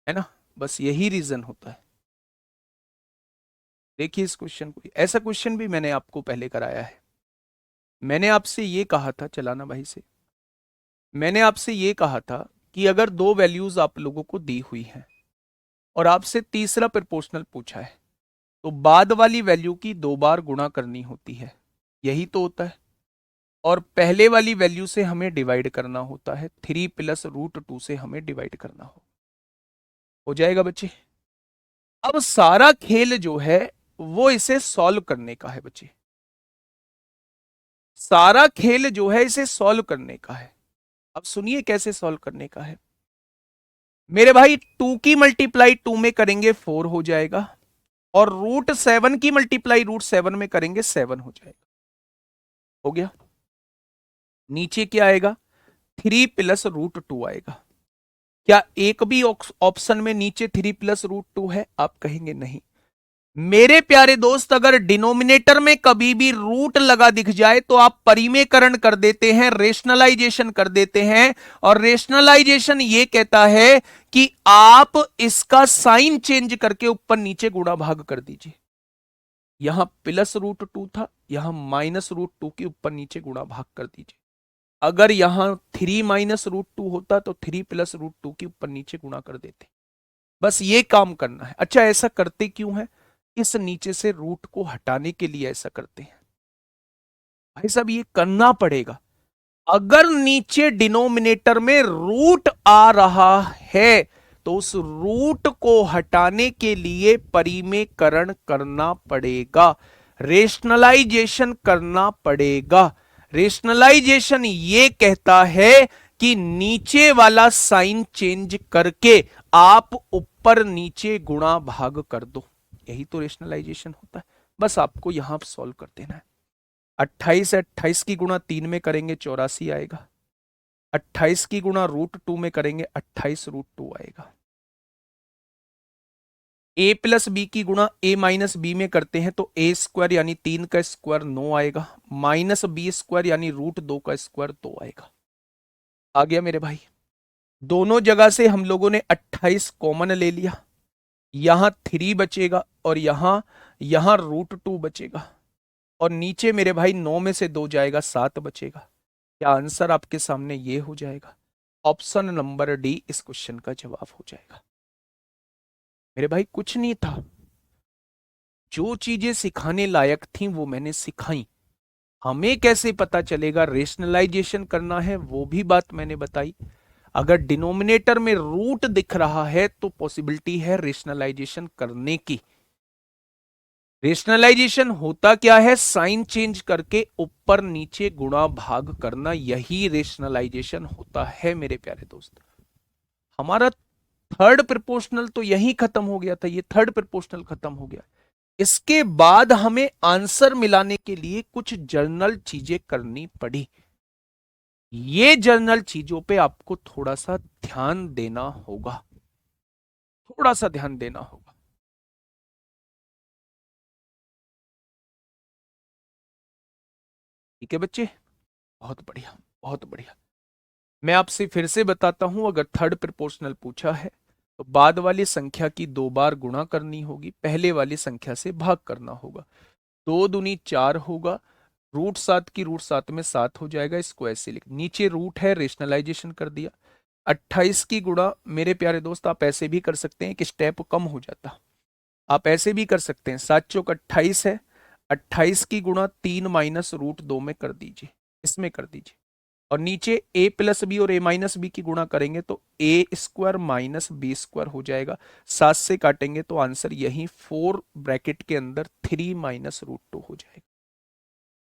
है ना। बस यही रीजन होता है। देखिए इस क्वेश्चन को, ऐसा क्वेश्चन भी मैंने आपको पहले कराया है। मैंने आपसे ये कहा था, चलाना भाई से, मैंने आपसे ये कहा था कि अगर दो वैल्यूज आप लोगों को दी हुई हैं और आपसे तीसरा प्रोपोर्शनल पूछा है तो बाद वाली वैल्यू की दो बार गुणा करनी होती है, यही तो होता है। और पहले वाली वैल्यू से हमें डिवाइड करना होता है, 3 + √2 से हमें डिवाइड करना हो जाएगा बच्चे। अब सारा खेल जो है वो इसे सॉल्व करने का है बच्चे, सारा खेल जो है इसे सॉल्व करने का है। अब सुनिए कैसे सॉल्व करने का है मेरे भाई। 2 की मल्टीप्लाई 2 में करेंगे 4 हो जाएगा, और √7 की मल्टीप्लाई √7 में करेंगे 7 हो जाएगा। हो गया। नीचे क्या आएगा, 3 + √2 आएगा। क्या एक भी ऑप्शन में नीचे 3 + √2 है? आप कहेंगे नहीं। मेरे प्यारे दोस्त, अगर डिनोमिनेटर में कभी भी रूट लगा दिख जाए तो आप परिमेयकरण कर देते हैं, रेशनलाइजेशन कर देते हैं। और रेशनलाइजेशन ये कहता है कि आप इसका साइन चेंज करके ऊपर नीचे गुणा भाग कर दीजिए। यहां +√2 था, यहां -√2 के ऊपर नीचे गुणा भाग कर दीजिए। अगर यहां 3 - √2 होता तो 3 + √2 के ऊपर नीचे गुणा कर देते। बस ये काम करना है। अच्छा, ऐसा करते क्यों है? इस नीचे से रूट को हटाने के लिए ऐसा करते हैं भाई साहब, ये करना पड़ेगा। अगर नीचे डिनोमिनेटर में रूट आ रहा है तो उस रूट को हटाने के लिए परिमेयकरण करना पड़ेगा, रेशनलाइजेशन करना पड़ेगा। रेशनलाइजेशन ये कहता है कि नीचे वाला साइन चेंज करके आप ऊपर नीचे गुणा भाग कर दो, यही तो रेशनलाइजेशन होता है। बस आपको यहां सॉल्व कर देना है। 28 है, 28 की गुणा 3 में करेंगे 84 आएगा। 28 की गुणा √2 में करेंगे 28 √2 आएगा। a+b की गुणा a-b में करते हैं तो a² यानी 3 का स्क्वायर 9 आएगा, -b² यानी √2 का स्क्वायर 2 आएगा। आ गया मेरे भाई। दोनों जगह से हम लोगों ने 28 कॉमन ले लिया, यहां 3 बचेगा और यहां √2 बचेगा, और नीचे मेरे भाई 9 में से 2 जाएगा 7 बचेगा। क्या आंसर आपके सामने ये हो जाएगा? ऑप्शन नंबर डी इस क्वेश्चन का जवाब हो जाएगा। मेरे भाई कुछ नहीं था, जो चीजें सिखाने लायक थी वो मैंने सिखाई। हमें कैसे पता चलेगा रेशनलाइजेशन करना है, वो भी बात मैंने बताई। अगर डिनोमिनेटर में रूट दिख रहा है तो पॉसिबिलिटी है रेशनलाइजेशन करने की। रेशनलाइजेशन होता क्या है? साइन चेंज करके ऊपर नीचे गुणा भाग करना, यही रेशनलाइजेशन होता है मेरे प्यारे दोस्त। हमारा थर्ड प्रोपोर्शनल तो यही खत्म हो गया था, ये थर्ड प्रोपोर्शनल खत्म हो गया। इसके बाद हमें आंसर मिलाने के लिए कुछ जर्नल चीजें करनी पड़ी। ये जर्नल चीजों पे आपको थोड़ा सा ध्यान देना होगा, थोड़ा सा ध्यान देना होगा। ठीक है बच्चे, बहुत बढ़िया, बहुत बढ़िया। मैं आपसे फिर से बताता हूं, अगर थर्ड प्रोपोर्शनल पूछा है तो बाद वाली संख्या की दो बार गुणा करनी होगी, पहले वाली संख्या से भाग करना होगा। 2 दूनी 4 होगा, √7 की √7 में 7 हो जाएगा, इसको ऐसे लिख, नीचे रूट है, रेशनलाइजेशन कर दिया। 28 की गुणा मेरे प्यारे दोस्त आप ऐसे भी कर सकते हैं, कि स्टेप कम हो जाता, आप ऐसे भी कर सकते हैं। 7 चौक 28 है, 28 की गुणा 3 - √2 में कर दीजिए, इसमें कर दीजिए। और नीचे a+b और a-b की गुणा करेंगे तो a² - b² हो जाएगा। 7 से काटेंगे तो आंसर यही 4 ब्रैकेट के अंदर 3 - √2 हो जाएगा।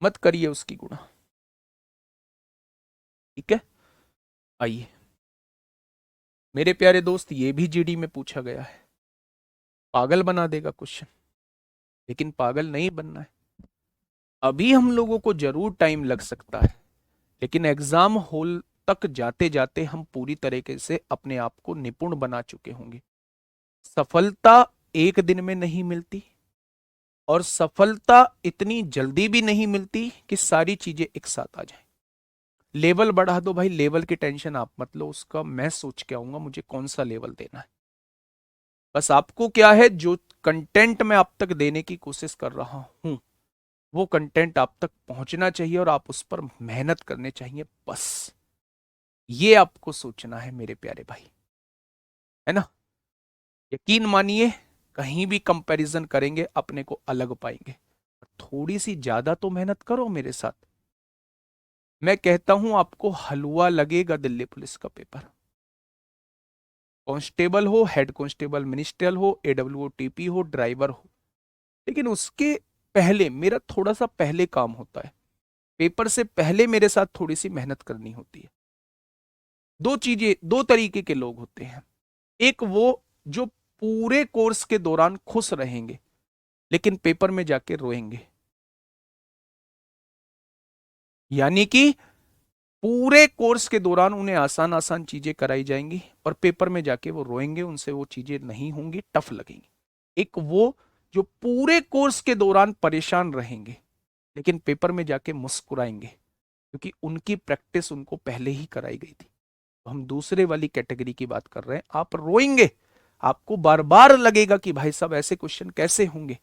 मत करिए उसकी गुणा, ठीक है। आइए मेरे प्यारे दोस्त, ये भी जीडी में पूछा गया है, पागल बना देगा क्वेश्चन, लेकिन पागल नहीं बनना है। अभी हम लोगों को जरूर टाइम लग सकता है, लेकिन एग्जाम हॉल तक जाते जाते हम पूरी तरीके से अपने आप को निपुण बना चुके होंगे। सफलता एक दिन में नहीं मिलती, और सफलता इतनी जल्दी भी नहीं मिलती कि सारी चीजें एक साथ आ जाए। लेवल बढ़ा दो भाई, लेवल की टेंशन आप मत लो, उसका मैं सोच के आऊंगा मुझे कौन सा लेवल देना है। बस आपको क्या है, जो कंटेंट मैं आप तक देने की कोशिश कर रहा हूं वो कंटेंट आप तक पहुंचना चाहिए और आप उस पर मेहनत करने चाहिए, बस ये आपको सोचना है मेरे प्यारे भाई, है ना। यकीन मानिए, कहीं भी कंपैरिजन करेंगे अपने को अलग पाएंगे। थोड़ी सी ज्यादा तो मेहनत करो मेरे साथ। मैं कहता हूं आपको हलवा लगेगा दिल्ली पुलिस का पेपर। कांस्टेबल हो, हेड कांस्टेबल मिनिस्ट्रियल हो, एडब्ल्यूटीपी हो, ड्राइवर हो, लेकिन उसके पहले मेरा थोड़ा सा पहले काम होता है। पेपर से पहले मेरे साथ थोड़ी सी मेहनत करनी होती है। दो चीजें, दो तरीके के लोग होते हैं। एक वो जो पूरे कोर्स के दौरान खुश रहेंगे लेकिन पेपर में जाके रोएंगे, यानी कि पूरे कोर्स के दौरान उन्हें आसान आसान चीजें कराई जाएंगी और पेपर में जाके वो रोएंगे, उनसे वो चीजें नहीं होंगी, टफ लगेंगी। एक वो जो पूरे कोर्स के दौरान परेशान रहेंगे लेकिन पेपर में जाके मुस्कुराएंगे क्योंकि उनकी प्रैक्टिस उनको पहले ही कराई गई थी। तो हम दूसरे वाली कैटेगरी की बात कर रहे हैं। आप रोएंगे, आपको बार बार लगेगा कि भाई साहब ऐसे क्वेश्चन कैसे होंगे,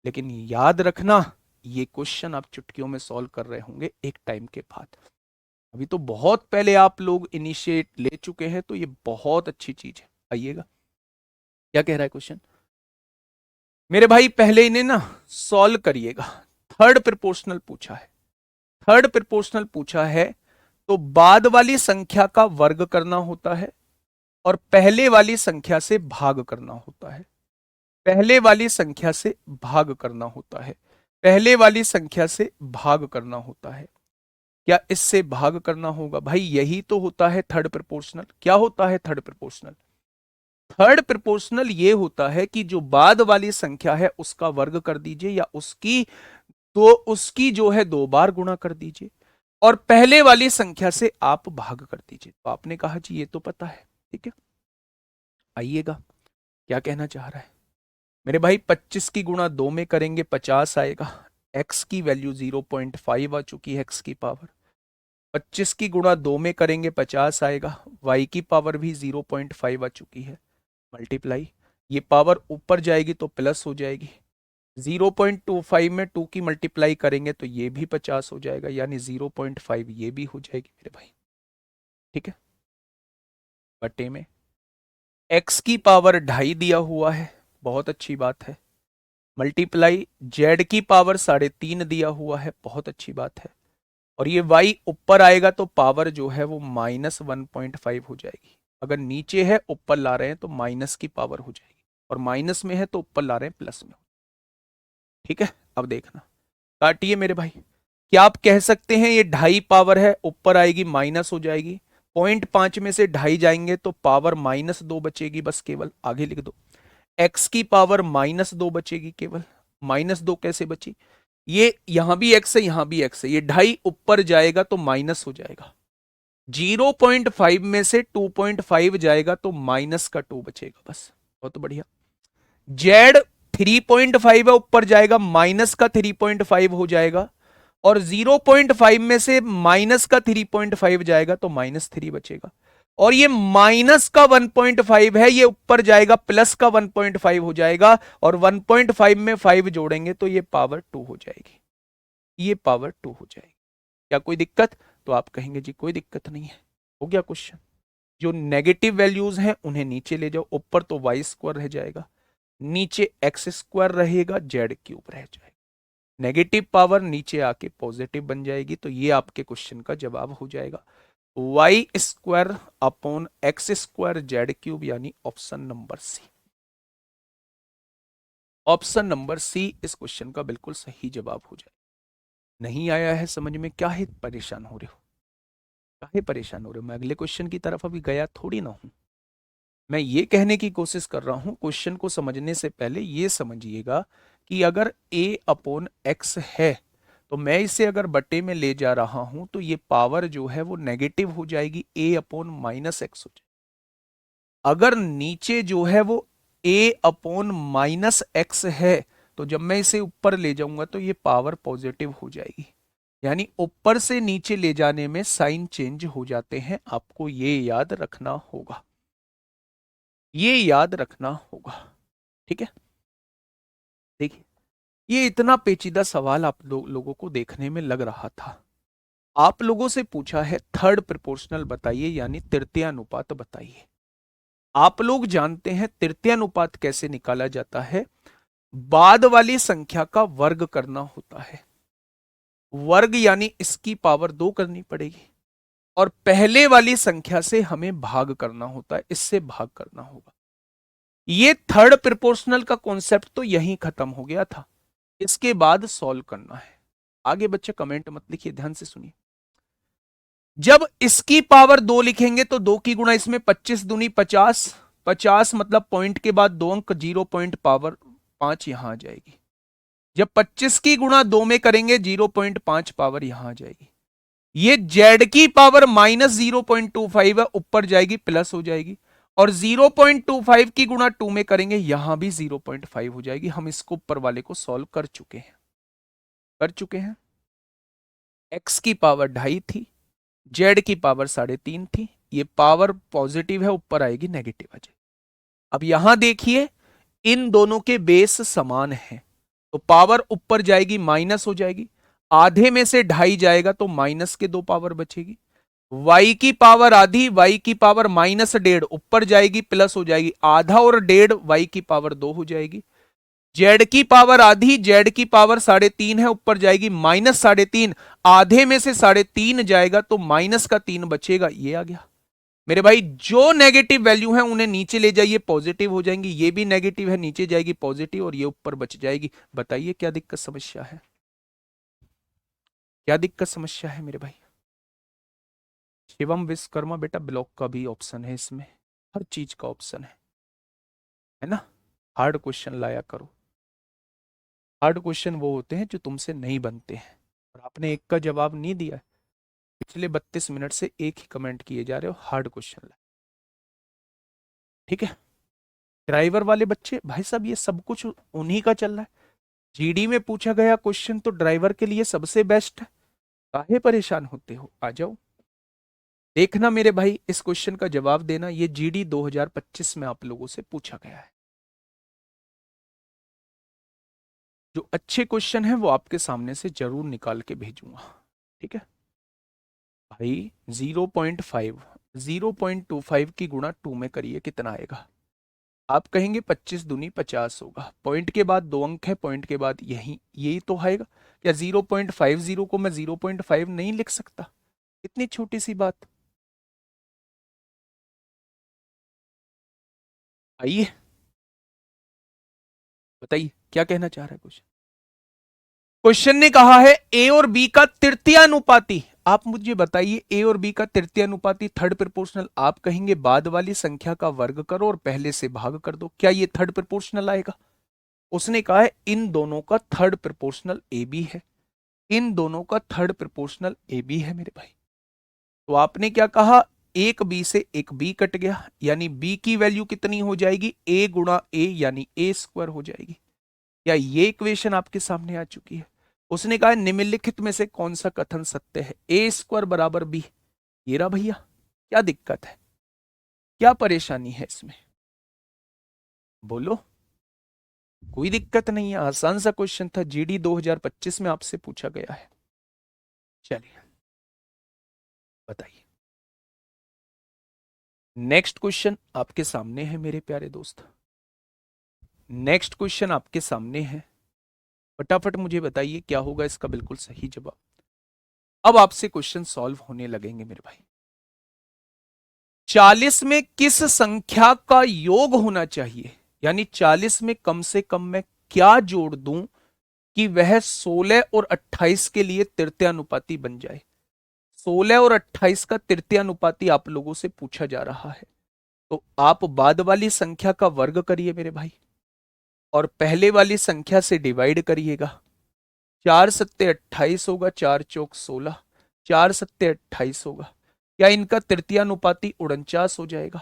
लेकिन याद रखना ये क्वेश्चन आप चुटकियों में सॉल्व कर रहे होंगे एक टाइम के बाद। अभी तो बहुत पहले आप लोग इनिशिएट ले चुके हैं, तो ये बहुत अच्छी चीज है। आइएगा, क्या कह रहा है क्वेश्चन मेरे भाई, पहले इन्हें ना सॉल्व करिएगा। थर्ड प्रोपोर्शनल पूछा है, थर्ड प्रोपोर्शनल पूछा है तो बाद वाली संख्या का वर्ग करना होता है और पहले वाली संख्या से भाग करना होता है। पहले वाली संख्या से भाग करना होता है, पहले वाली संख्या से भाग करना होता है। क्या इससे भाग करना होगा भाई? यही तो होता है थर्ड प्रोपोर्शनल। क्या होता है थर्ड प्रोपोर्शनल? थर्ड प्रोपोर्शनल ये होता है कि जो बाद वाली संख्या है उसका वर्ग कर दीजिए या उसकी जो है 2 बार गुणा कर दीजिए और पहले वाली संख्या से आप भाग कर दीजिए। तो आपने कहा जी ये तो पता है, ठीक है। आइएगा, क्या कहना चाह रहा है मेरे भाई? 25 की गुणा 2 में करेंगे 50 आएगा। x की वैल्यू 0.5 आ चुकी है, x की पावर। 25 की गुणा 2 में करेंगे 50 आएगा, y की पावर भी 0.5 आ चुकी है। मल्टीप्लाई, ये पावर ऊपर जाएगी तो प्लस हो जाएगी। 0.25 में 2 की मल्टीप्लाई करेंगे तो ये भी 50 हो जाएगा, यानी 0.5 ये भी हो जाएगी मेरे भाई, ठीक है। बटे में x की पावर 2.5 दिया हुआ है, बहुत अच्छी बात है। मल्टीप्लाई z की पावर 3.5 दिया हुआ है, बहुत अच्छी बात है। और ये y ऊपर आएगा तो पावर जो है वो -1.5 हो जाएगी। अगर नीचे है ऊपर ला रहे हैं तो माइनस की पावर हो जाएगी, और माइनस में है तो ऊपर ला रहे हैं प्लस में, ठीक है। अब देखना, काटिए मेरे भाई। क्या आप कह सकते हैं ये 2.5 पावर है, ऊपर आएगी माइनस हो जाएगी, 0.5 में से 2.5 जाएंगे तो पावर -2 बचेगी, बस केवल आगे लिख दो। x की पावर -2 बचेगी केवल। -2 कैसे बची? ये यहां भी x है, यहां भी x है, ये 2.5 ऊपर जाएगा तो माइनस हो जाएगा। 0.5 में से 2.5 जाएगा तो माइनस का 2 बचेगा, बस। बहुत बढ़िया। z 3.5 है, ऊपर जाएगा माइनस का 3.5 हो जाएगा, और 0.5 में से माइनस का 3.5 जाएगा तो -3 बचेगा। और ये माइनस का 1.5 है, ये ऊपर जाएगा प्लस का 1.5 हो जाएगा, और 1.5 में 5 जोड़ेंगे तो ये पावर 2 हो जाएगी, ये पावर 2 हो जाएगी। क्या कोई दिक्कत? तो आप कहेंगे जी कोई दिक्कत नहीं है, हो गया क्वेश्चन। जो नेगेटिव वैल्यूज हैं उन्हें नीचे ले जाओ, ऊपर तो y² रह जाएगा, नीचे x² रहेगा, z³ रह जाएगा। नेगेटिव पावर नीचे आके पॉजिटिव बन जाएगी, तो ये आपके क्वेश्चन का जवाब हो जाएगा y² अपॉन x², z³, यानी option number C. Option number C इस क्वेश्चन का बिल्कुल सही जवाब हो जाएगा। नहीं आया है समझ में? क्या है परेशान हो रहे हो? काहे परेशान हो रहे हो? मैं अगले क्वेश्चन की तरफ अभी गया थोड़ी ना हूं। मैं ये कहने की कोशिश कर रहा हूं, क्वेश्चन को समझने से पहले ये समझिएगा कि अगर a अपॉन x है तो मैं इसे अगर बटे में ले जा रहा हूं तो ये पावर जो है वो नेगेटिव हो जाएगी, a अपॉन -x हो जाएगी। अगर नीचे जो है वो a अपॉन -x है तो जब मैं इसे ऊपर ले जाऊंगा तो ये पावर पॉजिटिव हो जाएगी, यानी ऊपर से नीचे ले जाने में साइन चेंज हो जाते हैं। आपको ये याद रखना होगा, ये याद रखना होगा, ठीक है। देखिए, ये इतना पेचीदा सवाल आप लोगों को देखने में लग रहा था। आप लोगों से पूछा है थर्ड प्रोपोर्शनल बताइए, यानी तृतीयानुपात बताइए। आप लोग जानते हैं तृतीयानुपात कैसे निकाला जाता है? बाद वाली संख्या का वर्ग करना होता है। वर्ग यानी इसकी पावर 2 करनी पड़ेगी, और पहले वाली संख्या से हमें भाग करना होता है, इससे भाग करना होगा। ये थर्ड प्रोपोर्शनल का कॉन्सेप्ट तो यहीं खत्म हो गया था। इसके बाद सॉल्व करना है। आगे बच्चे कमेंट मत लिखिए, ध्यान से सुनिए। जब इसकी पावर 2 लिखेंगे तो 2 की गुणा इसमें 25 दूनी 50, 50 मतलब पॉइंट के बाद 2 अंक, 0 पॉइंट पावर 5 यहां आ जाएगी। जब 25 की गुणा 2 में करेंगे 0.5 पावर यहां आ जाएगी। ये जेड की पावर -0.25 है, ऊपर जाएगी प्लस हो जाएगी, और 0.25 की गुणा 2 में करेंगे यहां भी 0.5 हो जाएगी। हम इसको ऊपर वाले को सॉल्व कर चुके हैं। एक्स की पावर 2.5 थी, जेड की पावर 3.5 थी। ये पावर पॉजिटिव है, ऊपर आएगी नेगेटिव आ जाएगी। अब यहां देखिए, इन दोनों के बेस समान हैं, तो पावर ऊपर जाएगी माइनस हो जाएगी। आधे में से 2.5 जाएगा तो माइनस के 2 पावर बचेगी। y की पावर आधी, y की पावर -1.5 ऊपर जाएगी प्लस हो जाएगी। आधा और 1.5 y की पावर 2 हो जाएगी। z की पावर आधी, z की पावर 3.5 है, ऊपर जाएगी -3.5। आधे में से 3.5 जाएगा तो माइनस का 3 बचेगा। ये आ गया मेरे भाई। जो नेगेटिव वैल्यू है उन्हें नीचे ले जाइए, पॉजिटिव हो जाएंगी। ये भी नेगेटिव है, नीचे जाएगी पॉजिटिव, और ये ऊपर बच जाएगी। बताइए क्या दिक्कत समस्या है? क्या दिक्कत समस्या है मेरे भाई? शिवम विश्वकर्मा, बेटा ब्लॉक का भी ऑप्शन है इसमें, हर चीज का ऑप्शन है ना। हार्ड क्वेश्चन लाया करो। हार्ड क्वेश्चन वो होते हैं जो तुमसे नहीं बनते हैं, और आपने एक का जवाब नहीं दिया है। पिछले 32 मिनट से एक ही कमेंट किए जा रहे हो, हार्ड क्वेश्चन लाए। ठीक है, ड्राइवर वाले बच्चे भाई साहब, ये सब कुछ उन्हीं का चल रहा है। जीडी में पूछा गया क्वेश्चन तो ड्राइवर के लिए सबसे बेस्ट है। काहे परेशान होते हो, आ जाओ देखना मेरे भाई, इस क्वेश्चन का जवाब देना। ये जीडी 2025 में आप लोगों से पूछा गया है। जो अच्छे क्वेश्चन है वो आपके सामने से जरूर निकाल के भेजूंगा। ठीक है भाई, 0.25 की गुणा 2 में करिए, कितना आएगा? आप कहेंगे 25 दूनी 50 होगा। पॉइंट के बाद 2 अंक है, पॉइंट के बाद यही तो आएगा। क्या 0.50 को मैं 0.5 नहीं लिख सकता? इतनी छोटी सी बात। आइए बताइए क्या कहना चाह रहा है क्वेश्चन। क्वेश्चन ने कहा है ए और बी का तृतीयानुपाती। आप मुझे बताइए, ए और बी का तृतीयानुपाती थर्ड प्रोपोर्शनल। आप कहेंगे बाद वाली संख्या का वर्ग करो और पहले से भाग कर दो। क्या ये थर्ड प्रोपोर्शनल आएगा? उसने कहा है इन दोनों का थर्ड प्रोपोर्शनल ए बी है। इन दोनों का थर्ड प्रोपोर्शनल ए बी है मेरे भाई। तो आपने क्या कहा, एक बी से एक बी कट गया, यानी बी की वैल्यू कितनी हो जाएगी? ए गुणा ए, यानी ए स्क्वायर हो जाएगी। क्या ये इक्वेशन आपके सामने आ चुकी है? उसने कहा निम्नलिखित में से कौन सा कथन सत्य है? ए स्क्वायर बराबर बी। ये रहा भैया। क्या दिक्कत है, क्या परेशानी है इसमें? बोलो। कोई दिक्कत नहीं है, आसान सा क्वेश्चन था, जीडी 2025 में आपसे पूछा गया है। चलिए बताइए। नेक्स्ट क्वेश्चन आपके सामने है मेरे प्यारे दोस्त। नेक्स्ट क्वेश्चन आपके सामने है, फटाफट मुझे बताइए क्या होगा इसका बिल्कुल सही जवाब। अब आपसे क्वेश्चन सॉल्व होने लगेंगे मेरे भाई। 40 में किस संख्या का योग होना चाहिए, यानी 40 में कम से कम मैं क्या जोड़ दूं कि वह 16 और 28 के लिए तृतीयानुपाती बन जाए। 16 और 28 का तृतीयानुपाती आप लोगों से पूछा जा रहा है। तो आप बाद वाली संख्या का वर्ग करिए मेरे भाई, और पहले वाली संख्या से डिवाइड करिएगा। 4 सत्ते 28 होगा, 4 चौक 16, 4 सत्ते 28 होगा। क्या इनका तृतीयानुपाती 49 हो जाएगा?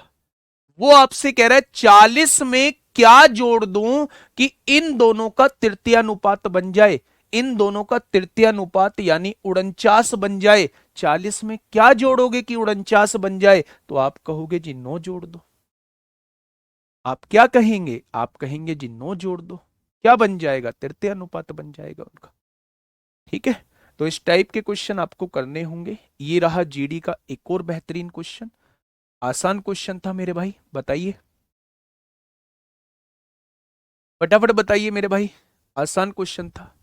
वो आपसे कह रहा है 40 में क्या जोड़ दूं कि इन दोनों का तृतीयानुपात बन जाए। इन दोनों का तृतीयानुपात यानी 49 बन जाए। 40 में क्या जोड़ोगे कि 49 बन जाए? तो आप कहोगे जी 9 जोड़ दो। आप क्या कहेंगे? आप कहेंगे जी 9 जोड़ दो। क्या बन जाएगा, तृतीय अनुपात बन जाएगा उनका। ठीक है, तो इस टाइप के क्वेश्चन आपको करने होंगे। ये रहा जीडी का एक और बेहतरीन क्वेश्चन, आसान क्वेश्चन था मेरे भाई, बताइए फटाफट बताइए मेरे भाई, आसान क्वेश्चन था।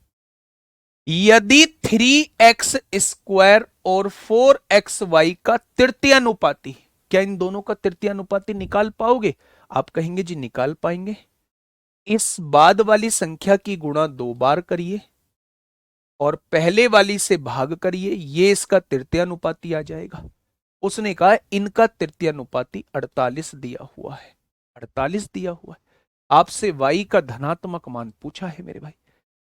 यदि 3x² और 4xy का तृतीयानुपाती, क्या इन दोनों का तृतीयानुपाती निकाल पाओगे? आप कहेंगे जी निकाल पाएंगे। इस बाद वाली संख्या की गुणा 2 बार करिए और पहले वाली से भाग करिए, ये इसका तृतीयानुपाती आ जाएगा। उसने कहा इनका तृतीयानुपाती 48 दिया हुआ है, 48 दिया हुआ है। आपसे y का धनात्मक मान पूछा है मेरे भाई।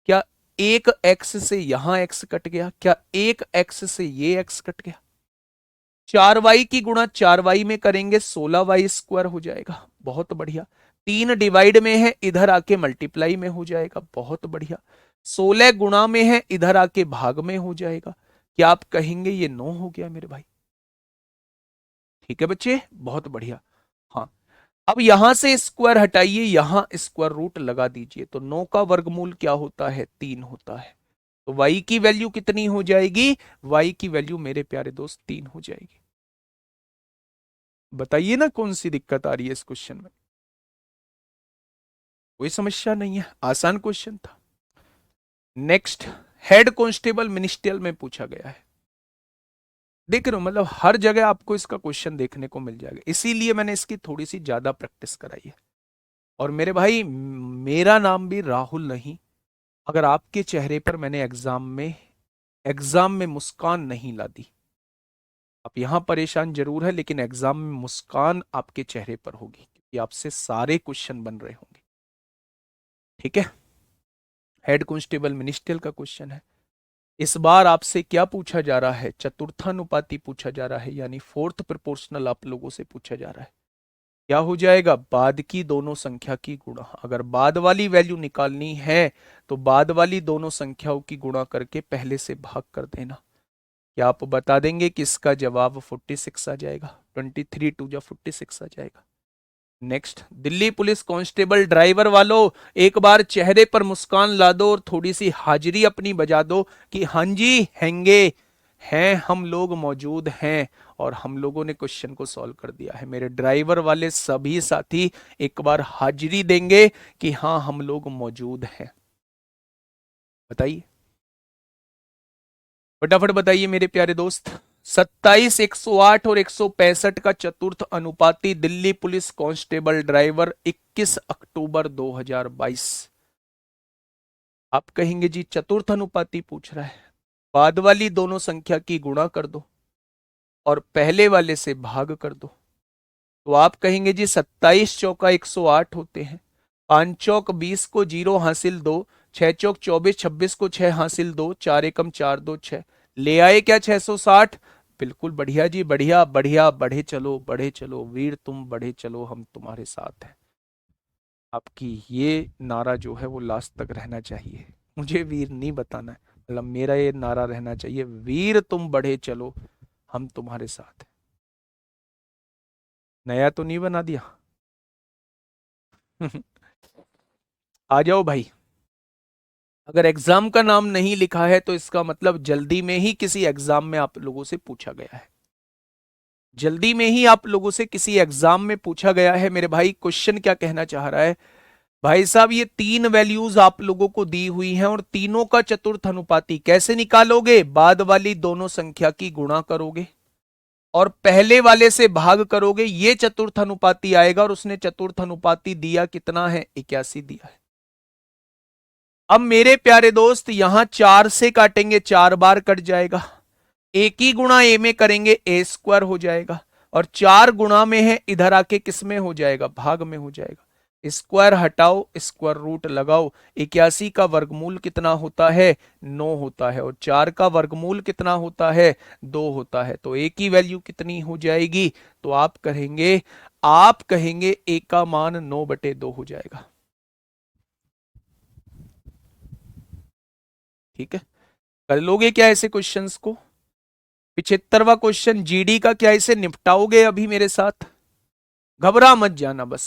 क्या एक x से यहां x कट गया? क्या एक x से ये x कट गया? 4y की गुणा 4y में करेंगे 16y² हो जाएगा, बहुत बढ़िया। 3 डिवाइड में है, इधर आके मल्टीप्लाई में हो जाएगा, बहुत बढ़िया। 16 गुणा में है, इधर आके भाग में हो जाएगा। क्या आप कहेंगे ये 9 हो गया मेरे भाई? ठीक है बच्चे, बहुत बढ़िया। हाँ, अब यहां से स्क्वायर हटाइए, यहां स्क्वायर रूट लगा दीजिए, तो 9 का वर्गमूल क्या होता है? 3 होता है। तो y की वैल्यू कितनी हो जाएगी? y की वैल्यू मेरे प्यारे दोस्त 3 हो जाएगी। बताइए ना कौन सी दिक्कत आ रही है इस क्वेश्चन में? कोई समस्या नहीं है, आसान क्वेश्चन था। नेक्स्ट, हेड कांस्टेबल मिनिस्ट्रियल में पूछा गया है। देख रहे हो, मतलब हर जगह आपको इसका क्वेश्चन देखने को मिल जाएगा, इसीलिए मैंने इसकी थोड़ी सी ज्यादा प्रैक्टिस कराई है। और मेरे भाई, मेरा नाम भी राहुल नहीं। अगर आपके चेहरे पर मैंने एग्जाम में मुस्कान नहीं ला दी, आप यहां परेशान जरूर है, लेकिन एग्जाम में मुस्कान आपके चेहरे पर होगी, क्योंकि आपसे सारे क्वेश्चन बन रहे होंगे। ठीक है, हेड कांस्टेबल मिनिस्ट्रियल का क्वेश्चन है। इस बार आपसे क्या पूछा जा रहा है? चतुर्थानुपाती पूछा जा रहा है, यानी फोर्थ प्रोपोर्शनल आप लोगों से पूछा जा रहा है। क्या हो जाएगा? बाद की दोनों संख्या की गुणा। अगर बाद वाली वैल्यू निकालनी है तो बाद वाली दोनों संख्याओं की गुणा करके पहले से भाग कर देना। क्या आप बता देंगे कि इसका जवाब 46 आ जाएगा? 23 2 जा 46 आ जाएगा। Next, Delhi police constable driver वालों, एक बार चेहरे पर मुस्कान ला दो और थोड़ी सी हाजिरी अपनी बजा दो कि हाँ जी हैंगे, हैं हम लोग मौजूद हैं, और हम लोगों ने क्वेश्चन को सॉल्व कर दिया है। मेरे ड्राइवर वाले सभी साथी एक बार हाजिरी देंगे कि हाँ हम लोग मौजूद हैं। बताइए फटाफट बताइए मेरे प्यारे दोस्त। 27, 108 और 165 का चतुर्थ अनुपाती दिल्ली पुलिस कांस्टेबल ड्राइवर 21 अक्टूबर 2022। आप कहेंगे जी चतुर्थ अनुपाती पूछ रहा है, बाद वाली दोनों संख्या की गुणा कर दो और पहले वाले से भाग कर दो। तो आप कहेंगे जी 27 चौका 108 होते हैं, 5 चौक 20 को 0 हासिल 2, 6 चौक 24, 26 को 6 हासिल 2, 4 एकम 4 2 6, ले आए क्या 660? बिल्कुल बढ़िया जी, बढ़िया बढ़िया, बढ़े चलो वीर तुम बढ़े चलो, हम तुम्हारे साथ हैं। आपकी ये नारा जो है वो लास्ट तक रहना चाहिए, मुझे वीर नहीं बताना है, मतलब मेरा ये नारा रहना चाहिए, वीर तुम बढ़े चलो हम तुम्हारे साथ हैं। नया तो नहीं बना दिया? आ जाओ भाई। अगर एग्जाम का नाम नहीं लिखा है तो इसका मतलब जल्दी में ही किसी एग्जाम में आप लोगों से पूछा गया है, जल्दी में ही आप लोगों से किसी एग्जाम में पूछा गया है। मेरे भाई क्वेश्चन क्या कहना चाह रहा है? भाई साहब ये 3 वैल्यूज आप लोगों को दी हुई हैं और तीनों का चतुर्थ अनुपाती कैसे निकालोगे? बाद वाली दोनों संख्या की गुणा करोगे और पहले वाले से भाग करोगे, ये चतुर्थ अनुपाती आएगा। और उसने चतुर्थ अनुपाती दिया कितना है? 81 दिया है। अब मेरे प्यारे दोस्त यहां 4 से काटेंगे, 4 बार कट जाएगा। एक ही गुणा ए में करेंगे, a² हो जाएगा। और 4 गुणा में है, इधर आके किस में हो जाएगा? भाग में हो जाएगा। स्क्वायर हटाओ, स्क्वायर रूट लगाओ। 81 का वर्गमूल कितना होता है? 9 होता है। और 4 का वर्गमूल कितना होता है? 2 होता है। तो ए की वैल्यू कितनी हो जाएगी? तो आप कहेंगे ए का मान 9/2 हो जाएगा। ठीक है, कर लोगे क्या ऐसे क्वेश्चंस को? 75वां क्वेश्चन जीडी का, क्या इसे निपटाओगे अभी मेरे साथ? घबरा मत जाना, बस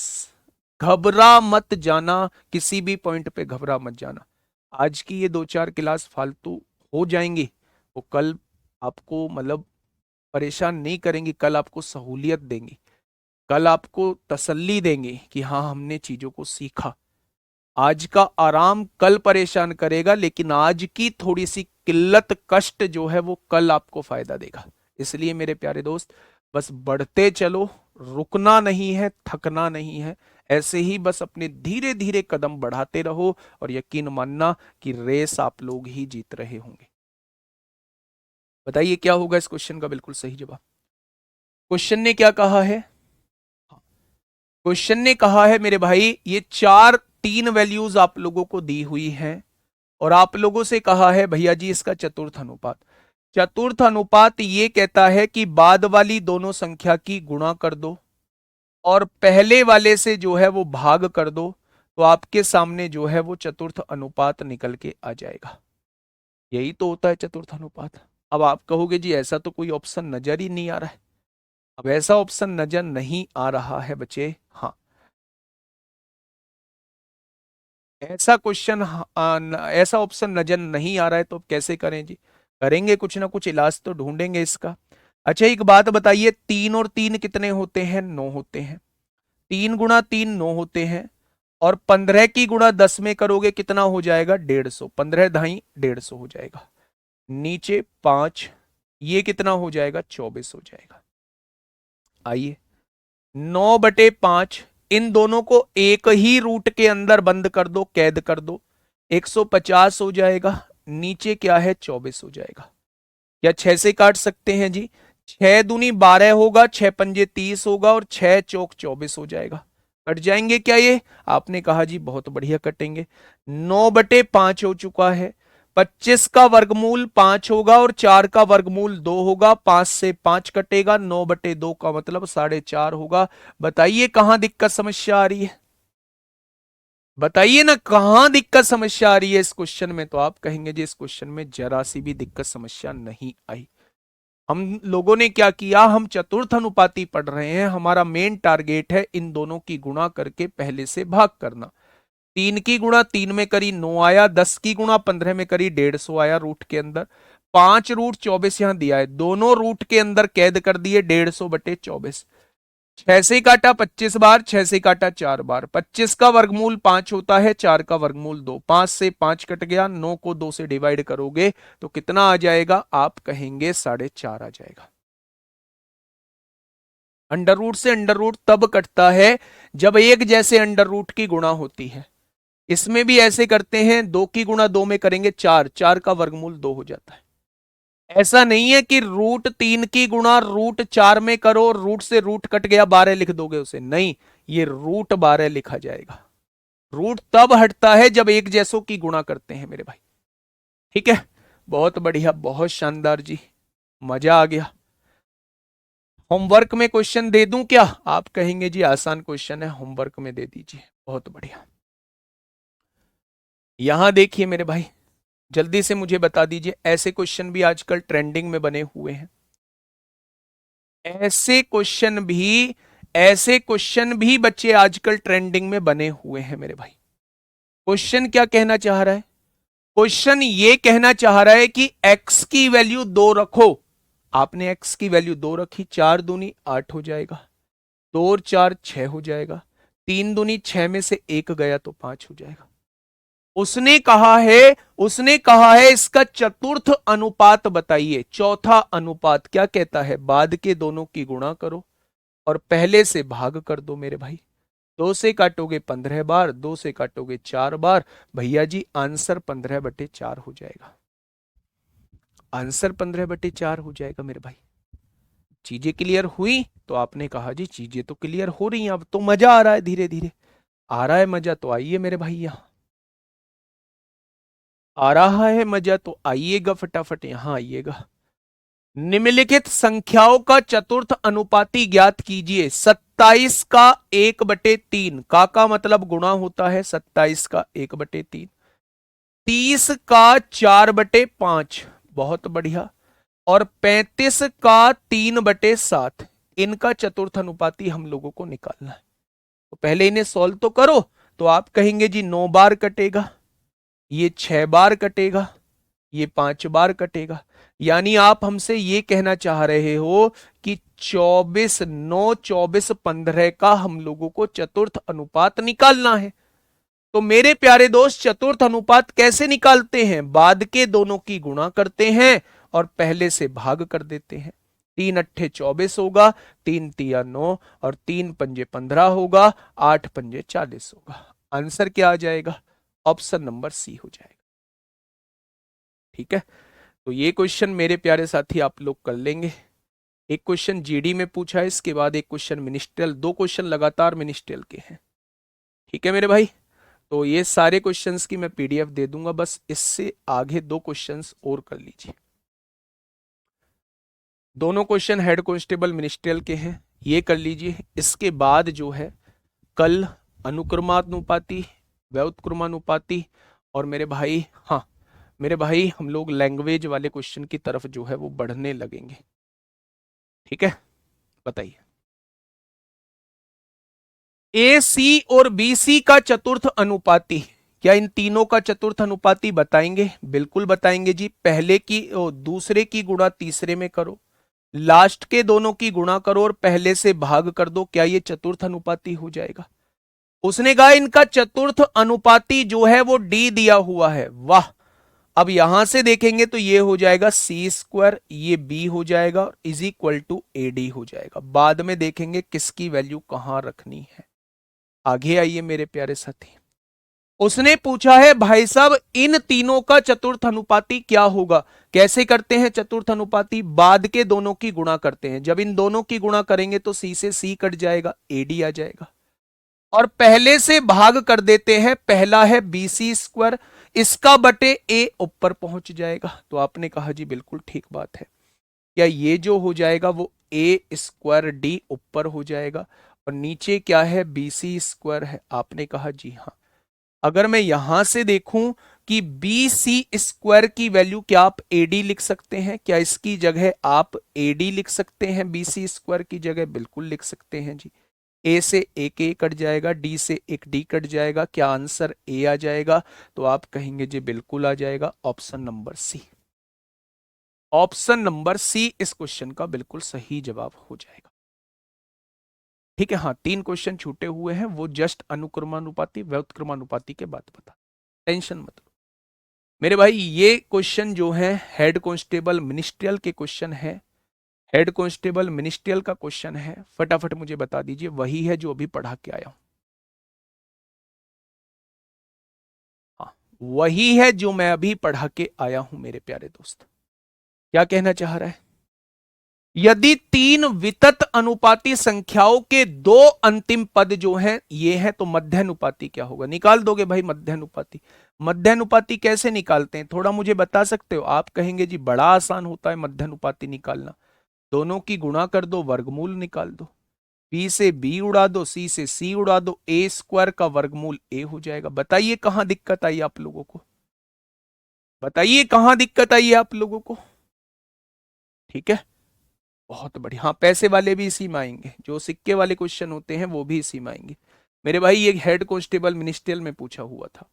घबरा मत जाना, किसी भी पॉइंट पे घबरा मत जाना। आज की ये 2-4 क्लास फालतू हो जाएंगी, वो कल आपको मतलब परेशान नहीं करेंगी, कल आपको सहूलियत देंगी, कल आपको तसल्ली देंगे कि हाँ हमने चीजों को सीखा। आज का आराम कल परेशान करेगा, लेकिन आज की थोड़ी सी किल्लत कष्ट जो है वो कल आपको फायदा देगा। इसलिए मेरे प्यारे दोस्त, बस बढ़ते चलो, रुकना नहीं है, थकना नहीं है, ऐसे ही बस अपने धीरे धीरे कदम बढ़ाते रहो और यकीन मानना कि रेस आप लोग ही जीत रहे होंगे। बताइए क्या होगा इस क्वेश्चन का बिल्कुल सही जवाब? क्वेश्चन ने क्या कहा है? क्वेश्चन ने कहा है मेरे भाई, ये तीन वैल्यूज आप लोगों को दी हुई हैं और आप लोगों से कहा है भैया जी इसका चतुर्थ अनुपात। चतुर्थ अनुपात ये कहता है कि बाद वाली दोनों संख्या की गुणा कर दो और पहले वाले से जो है वो भाग कर दो, तो आपके सामने जो है वो चतुर्थ अनुपात निकल के आ जाएगा। यही तो होता है चतुर्थ अनुपात। अब आप कहोगे जी ऐसा तो कोई ऑप्शन नजर ही नहीं आ रहा है। अब ऐसा ऑप्शन नजर नहीं आ रहा है बच्चे, हाँ ऐसा क्वेश्चन, ऐसा ऑप्शन नजर नहीं आ रहा है, तो कैसे करें जी? करेंगे कुछ ना कुछ इलाज तो ढूंढेंगे इसका। अच्छा एक बात बताइए, 3 और 3 कितने होते हैं? 9 होते हैं। 3 गुणा 3 9 होते हैं और 15 की गुणा 10 में करोगे कितना हो जाएगा? 150। 15 ढाई 150 हो जाएगा। नीचे 5, ये कितना हो जाएगा? 24 हो जाएगा। आइए 9/5, इन दोनों को एक ही रूट के अंदर बंद कर दो, कैद कर दो, 150 हो जाएगा। नीचे क्या है? 24 हो जाएगा। क्या 6 से काट सकते हैं जी? 6 दूनी 12 होगा, 6 पंजे 30 होगा और 6 चौक 24 हो जाएगा। कट जाएंगे क्या ये? आपने कहा जी बहुत बढ़िया कटेंगे। 9/5 हो चुका है। 25 का वर्गमूल 5 होगा और 4 का वर्गमूल 2 होगा। 5 से 5 कटेगा, 9/2 का मतलब 4.5 होगा। बताइए कहां दिक्कत समस्या आ रही है? बताइए ना कहां दिक्कत समस्या आ रही है इस क्वेश्चन में? तो आप कहेंगे जी इस क्वेश्चन में जरा सी भी दिक्कत समस्या नहीं आई। हम लोगों ने क्या किया, हम चतुर्थ अनुपाती पढ़ रहे हैं, हमारा मेन टारगेट है इन दोनों की गुणा करके पहले से भाग करना। 3 की गुणा 3 में करी 9 आया, 10 की गुणा 15 में करी 150 आया रूट के अंदर। 5√24 यहां दिया है, दोनों रूट के अंदर कैद कर दिए 150/24। 6 से काटा 25 बार, 6 से काटा 4 बार। 25 का वर्गमूल 5 होता है, 4 का वर्गमूल 2। 5 से 5 कट गया, 9 को 2 से डिवाइड करोगे तो कितना आ जाएगा? आप कहेंगे 4.5 आ जाएगा। अंडर रूट से अंडर रूट तब कटता है जब एक जैसे अंडर रूट की गुणा होती है। इसमें भी ऐसे करते हैं, 2 की गुणा 2 में करेंगे 4, 4 का वर्गमूल 2 हो जाता है। ऐसा नहीं है कि √3 की गुणा √4 में करो, रूट से रूट कट गया 12 लिख दोगे उसे, नहीं, ये √12 लिखा जाएगा। रूट तब हटता है जब एक जैसों की गुणा करते हैं मेरे भाई। ठीक है, बहुत बढ़िया, बहुत शानदार जी, मजा आ गया। होमवर्क में क्वेश्चन दे दूं क्या? आप कहेंगे जी आसान क्वेश्चन है, होमवर्क में दे दीजिए। बहुत बढ़िया। यहां देखिए मेरे भाई, जल्दी से मुझे बता दीजिए, ऐसे क्वेश्चन भी आजकल ट्रेंडिंग में बने हुए हैं। ऐसे क्वेश्चन भी, ऐसे क्वेश्चन भी बच्चे आजकल ट्रेंडिंग में बने हुए हैं मेरे भाई। क्वेश्चन क्या कहना चाह रहा है? क्वेश्चन ये कहना चाह रहा है कि x की वैल्यू 2 रखो। आपने x की वैल्यू 2 रखी, 4 दूनी 8 हो जाएगा, 2 और 4 6 हो जाएगा, 3 दूनी 6 में से 1 गया तो 5 हो जाएगा। उसने कहा है इसका चतुर्थ अनुपात बताइए। चौथा अनुपात क्या कहता है? बाद के दोनों की गुणा करो और पहले से भाग कर दो मेरे भाई। 2 से काटोगे 15 बार, 2 से काटोगे 4 बार, भैया जी आंसर 15/4 हो जाएगा। आंसर 15/4 हो जाएगा मेरे भाई। चीजें क्लियर हुई? तो आपने कहा जी चीजें तो क्लियर हो रही हैं, अब तो मजा आ रहा है, धीरे धीरे आ रहा है मजा, तो आइए मेरे भाई, यहां आ रहा है मजा तो आइएगा, फटाफट यहां आइएगा। निम्नलिखित संख्याओं का चतुर्थ अनुपाती ज्ञात कीजिए। 27 का 1/3, का मतलब गुणा होता है, 27 का 1/3। 30 का 4/5, बहुत बढ़िया। और 35 का 3/7, इनका चतुर्थ अनुपाती हम लोगों को निकालना है। तो पहले इन्हें सॉल्व तो करो। तो आप कहेंगे जी 9 बार कटेगा, ये 6 बार कटेगा, ये 5 बार कटेगा। यानी आप हमसे ये कहना चाह रहे हो कि 24 9 24 15 का हम लोगों को चतुर्थ अनुपात निकालना है। तो मेरे प्यारे दोस्त, चतुर्थ अनुपात कैसे निकालते हैं? बाद के दोनों की गुणा करते हैं और पहले से भाग कर देते हैं। 3 अट्ठे 24 होगा, 3 तिया 9 और 3 पंजे 15 होगा, 8 पंजे 40 होगा। आंसर क्या आ जाएगा? ऑप्शन नंबर सी हो जाएगा। ठीक है, तो ये क्वेश्चन मेरे प्यारे साथी आप लोग कर लेंगे। एक क्वेश्चन जीडी में पूछा है, इसके बाद एक क्वेश्चन मिनिस्ट्रियल, 2 क्वेश्चन लगातार मिनिस्ट्रियल के हैं। ठीक है मेरे भाई, तो ये सारे क्वेश्चंस की मैं पीडीएफ दे दूंगा, बस इससे आगे 2 क्वेश्चंस और कर लीजिए। दोनों क्वेश्चन हेड कांस्टेबल मिनिस्ट्रियल के हैं, ये कर लीजिए। इसके बाद जो है कल अनुक्रमानुपाती, व्युत्क्रमानुपाती और मेरे भाई, हाँ मेरे भाई, हम लोग लैंग्वेज वाले क्वेश्चन की तरफ जो है वो बढ़ने लगेंगे। ठीक है, बताइए। ए सी और बी सी का चतुर्थ अनुपाती, क्या इन तीनों का चतुर्थ अनुपाती बताएंगे? बिल्कुल बताएंगे जी। पहले की दूसरे की गुणा तीसरे में करो, लास्ट के दोनों की गुणा करो और पहले से भाग कर दो, क्या ये चतुर्थ अनुपाती हो जाएगा? उसने कहा इनका चतुर्थ अनुपाती जो है वो डी दिया हुआ है। वाह, अब यहां से देखेंगे तो ये हो जाएगा सी स्क्वायर, ये बी हो जाएगा, is equal to A D हो जाएगा। बाद में देखेंगे किसकी वैल्यू कहां रखनी है। आगे आइए मेरे प्यारे साथी। उसने पूछा है भाई साहब इन तीनों का चतुर्थ अनुपाती क्या होगा? कैसे करते हैं चतुर्थ अनुपाती? बाद के दोनों की गुणा करते हैं। जब इन दोनों की गुणा करेंगे तो सी से सी कट जाएगा, एडी आ जाएगा और पहले से भाग कर देते हैं। पहला है बी सी स्क्वायर, इसका बटे ए ऊपर पहुंच जाएगा। तो आपने कहा जी बिल्कुल ठीक बात है, क्या ये जो हो जाएगा वो ए स्क्वायर डी ऊपर हो जाएगा और नीचे क्या है? बी सी स्क्वायर है। आपने कहा जी हाँ। अगर मैं यहां से देखूं कि बी सी स्क्वायर की वैल्यू, क्या आप एडी लिख सकते हैं? क्या इसकी जगह आप एडी लिख सकते हैं? बी सी स्क्वायर की जगह बिल्कुल लिख सकते हैं जी। ए से एक ए कट जाएगा, डी से एक डी कट जाएगा, क्या आंसर ए आ जाएगा? तो आप कहेंगे जी बिल्कुल आ जाएगा, option number C. Option number C इस क्वेश्चन का बिल्कुल सही जवाब हो जाएगा। ठीक है, हाँ 3 क्वेश्चन छूटे हुए हैं, वो जस्ट अनुक्रमानुपाती व्युत्क्रमानुपाती के बाद बता, टेंशन मत लो मेरे भाई। ये क्वेश्चन जो है हेड कांस्टेबल मिनिस्ट्रियल के क्वेश्चन है, हेड कांस्टेबल मिनिस्ट्रियल का क्वेश्चन है। फटाफट मुझे बता दीजिए, वही है जो अभी पढ़ा के आया हूं? हाँ, वही है जो मैं अभी पढ़ा के आया हूं मेरे प्यारे दोस्त। क्या कहना चाह रहा है? यदि 3 वितत अनुपाती संख्याओं के 2 अंतिम पद जो हैं ये है, तो मध्यानुपाती क्या होगा? निकाल दोगे भाई मध्यानुपाती। मध्यानुपाती कैसे निकालते हैं, थोड़ा मुझे बता सकते हो? आप कहेंगे जी बड़ा आसान होता है मध्यानुपाती निकालना। दोनों की गुणा कर दो, वर्गमूल निकाल दो, बी से बी उड़ा दो, सी से सी उड़ा दो, ए स्क्वायर का वर्गमूल ए हो जाएगा। बताइए कहां दिक्कत आई आप लोगों को? बताइए कहां दिक्कत आई है आप लोगों को? ठीक है, बहुत बढ़िया। हाँ, पैसे वाले भी इसी में आएंगे, जो सिक्के वाले क्वेश्चन होते हैं वो भी इसी में आएंगे मेरे भाई। ये हेड कांस्टेबल मिनिस्ट्रियल में पूछा हुआ था।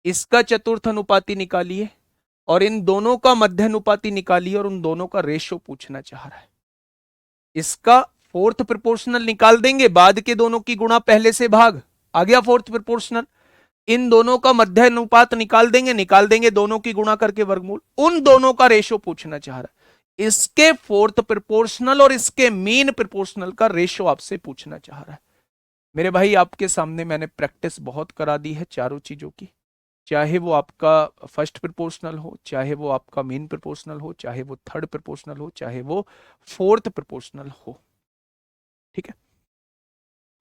इसका चतुर्थ अनुपाती निकालिए और इन दोनों का मध्य अनुपाती निकालिए और उन दोनों का रेशो पूछना चाह रहा है। इसका फोर्थ प्रोपोर्शनल निकाल देंगे, बाद के दोनों की गुणा पहले से भाग, आ गया फोर्थ प्रोपोर्शनल। इन दोनों का मध्य अनुपात निकाल देंगे दोनों की गुणा करके वर्गमूल। उन दोनों का रेशो पूछना चाह रहा है। इसके फोर्थ प्रोपोर्शनल और इसके मीन प्रोपोर्शनल का रेशो आपसे पूछना चाह रहा है मेरे भाई। आपके सामने मैंने प्रैक्टिस बहुत करा दी है चारों चीजों की, चाहे वो आपका फर्स्ट प्रोपोर्शनल हो, चाहे वो आपका मीन प्रोपोर्शनल हो, चाहे वो थर्ड प्रोपोर्शनल हो, चाहे वो फोर्थ प्रोपोर्शनल हो। ठीक है,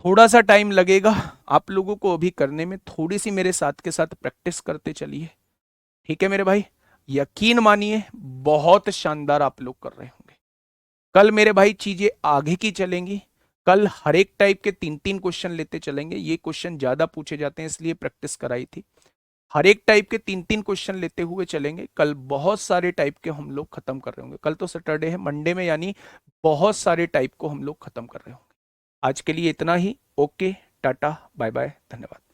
थोड़ा सा टाइम लगेगा आप लोगों को अभी करने में, थोड़ी सी मेरे साथ के साथ प्रैक्टिस करते चलिए। ठीक है मेरे भाई, यकीन मानिए बहुत शानदार आप लोग कर रहे होंगे। कल मेरे भाई चीजें आगे की चलेंगी। कल हर एक टाइप के 3-3 क्वेश्चन लेते चलेंगे। ये क्वेश्चन ज्यादा पूछे जाते हैं इसलिए प्रैक्टिस कराई थी। हर एक टाइप के 3-3 क्वेश्चन लेते हुए चलेंगे। कल बहुत सारे टाइप के हम लोग खत्म कर रहे होंगे। कल तो सैटरडे है, मंडे में यानी बहुत सारे टाइप को हम लोग खत्म कर रहे होंगे। आज के लिए इतना ही। ओके, टाटा, बाय बाय, धन्यवाद।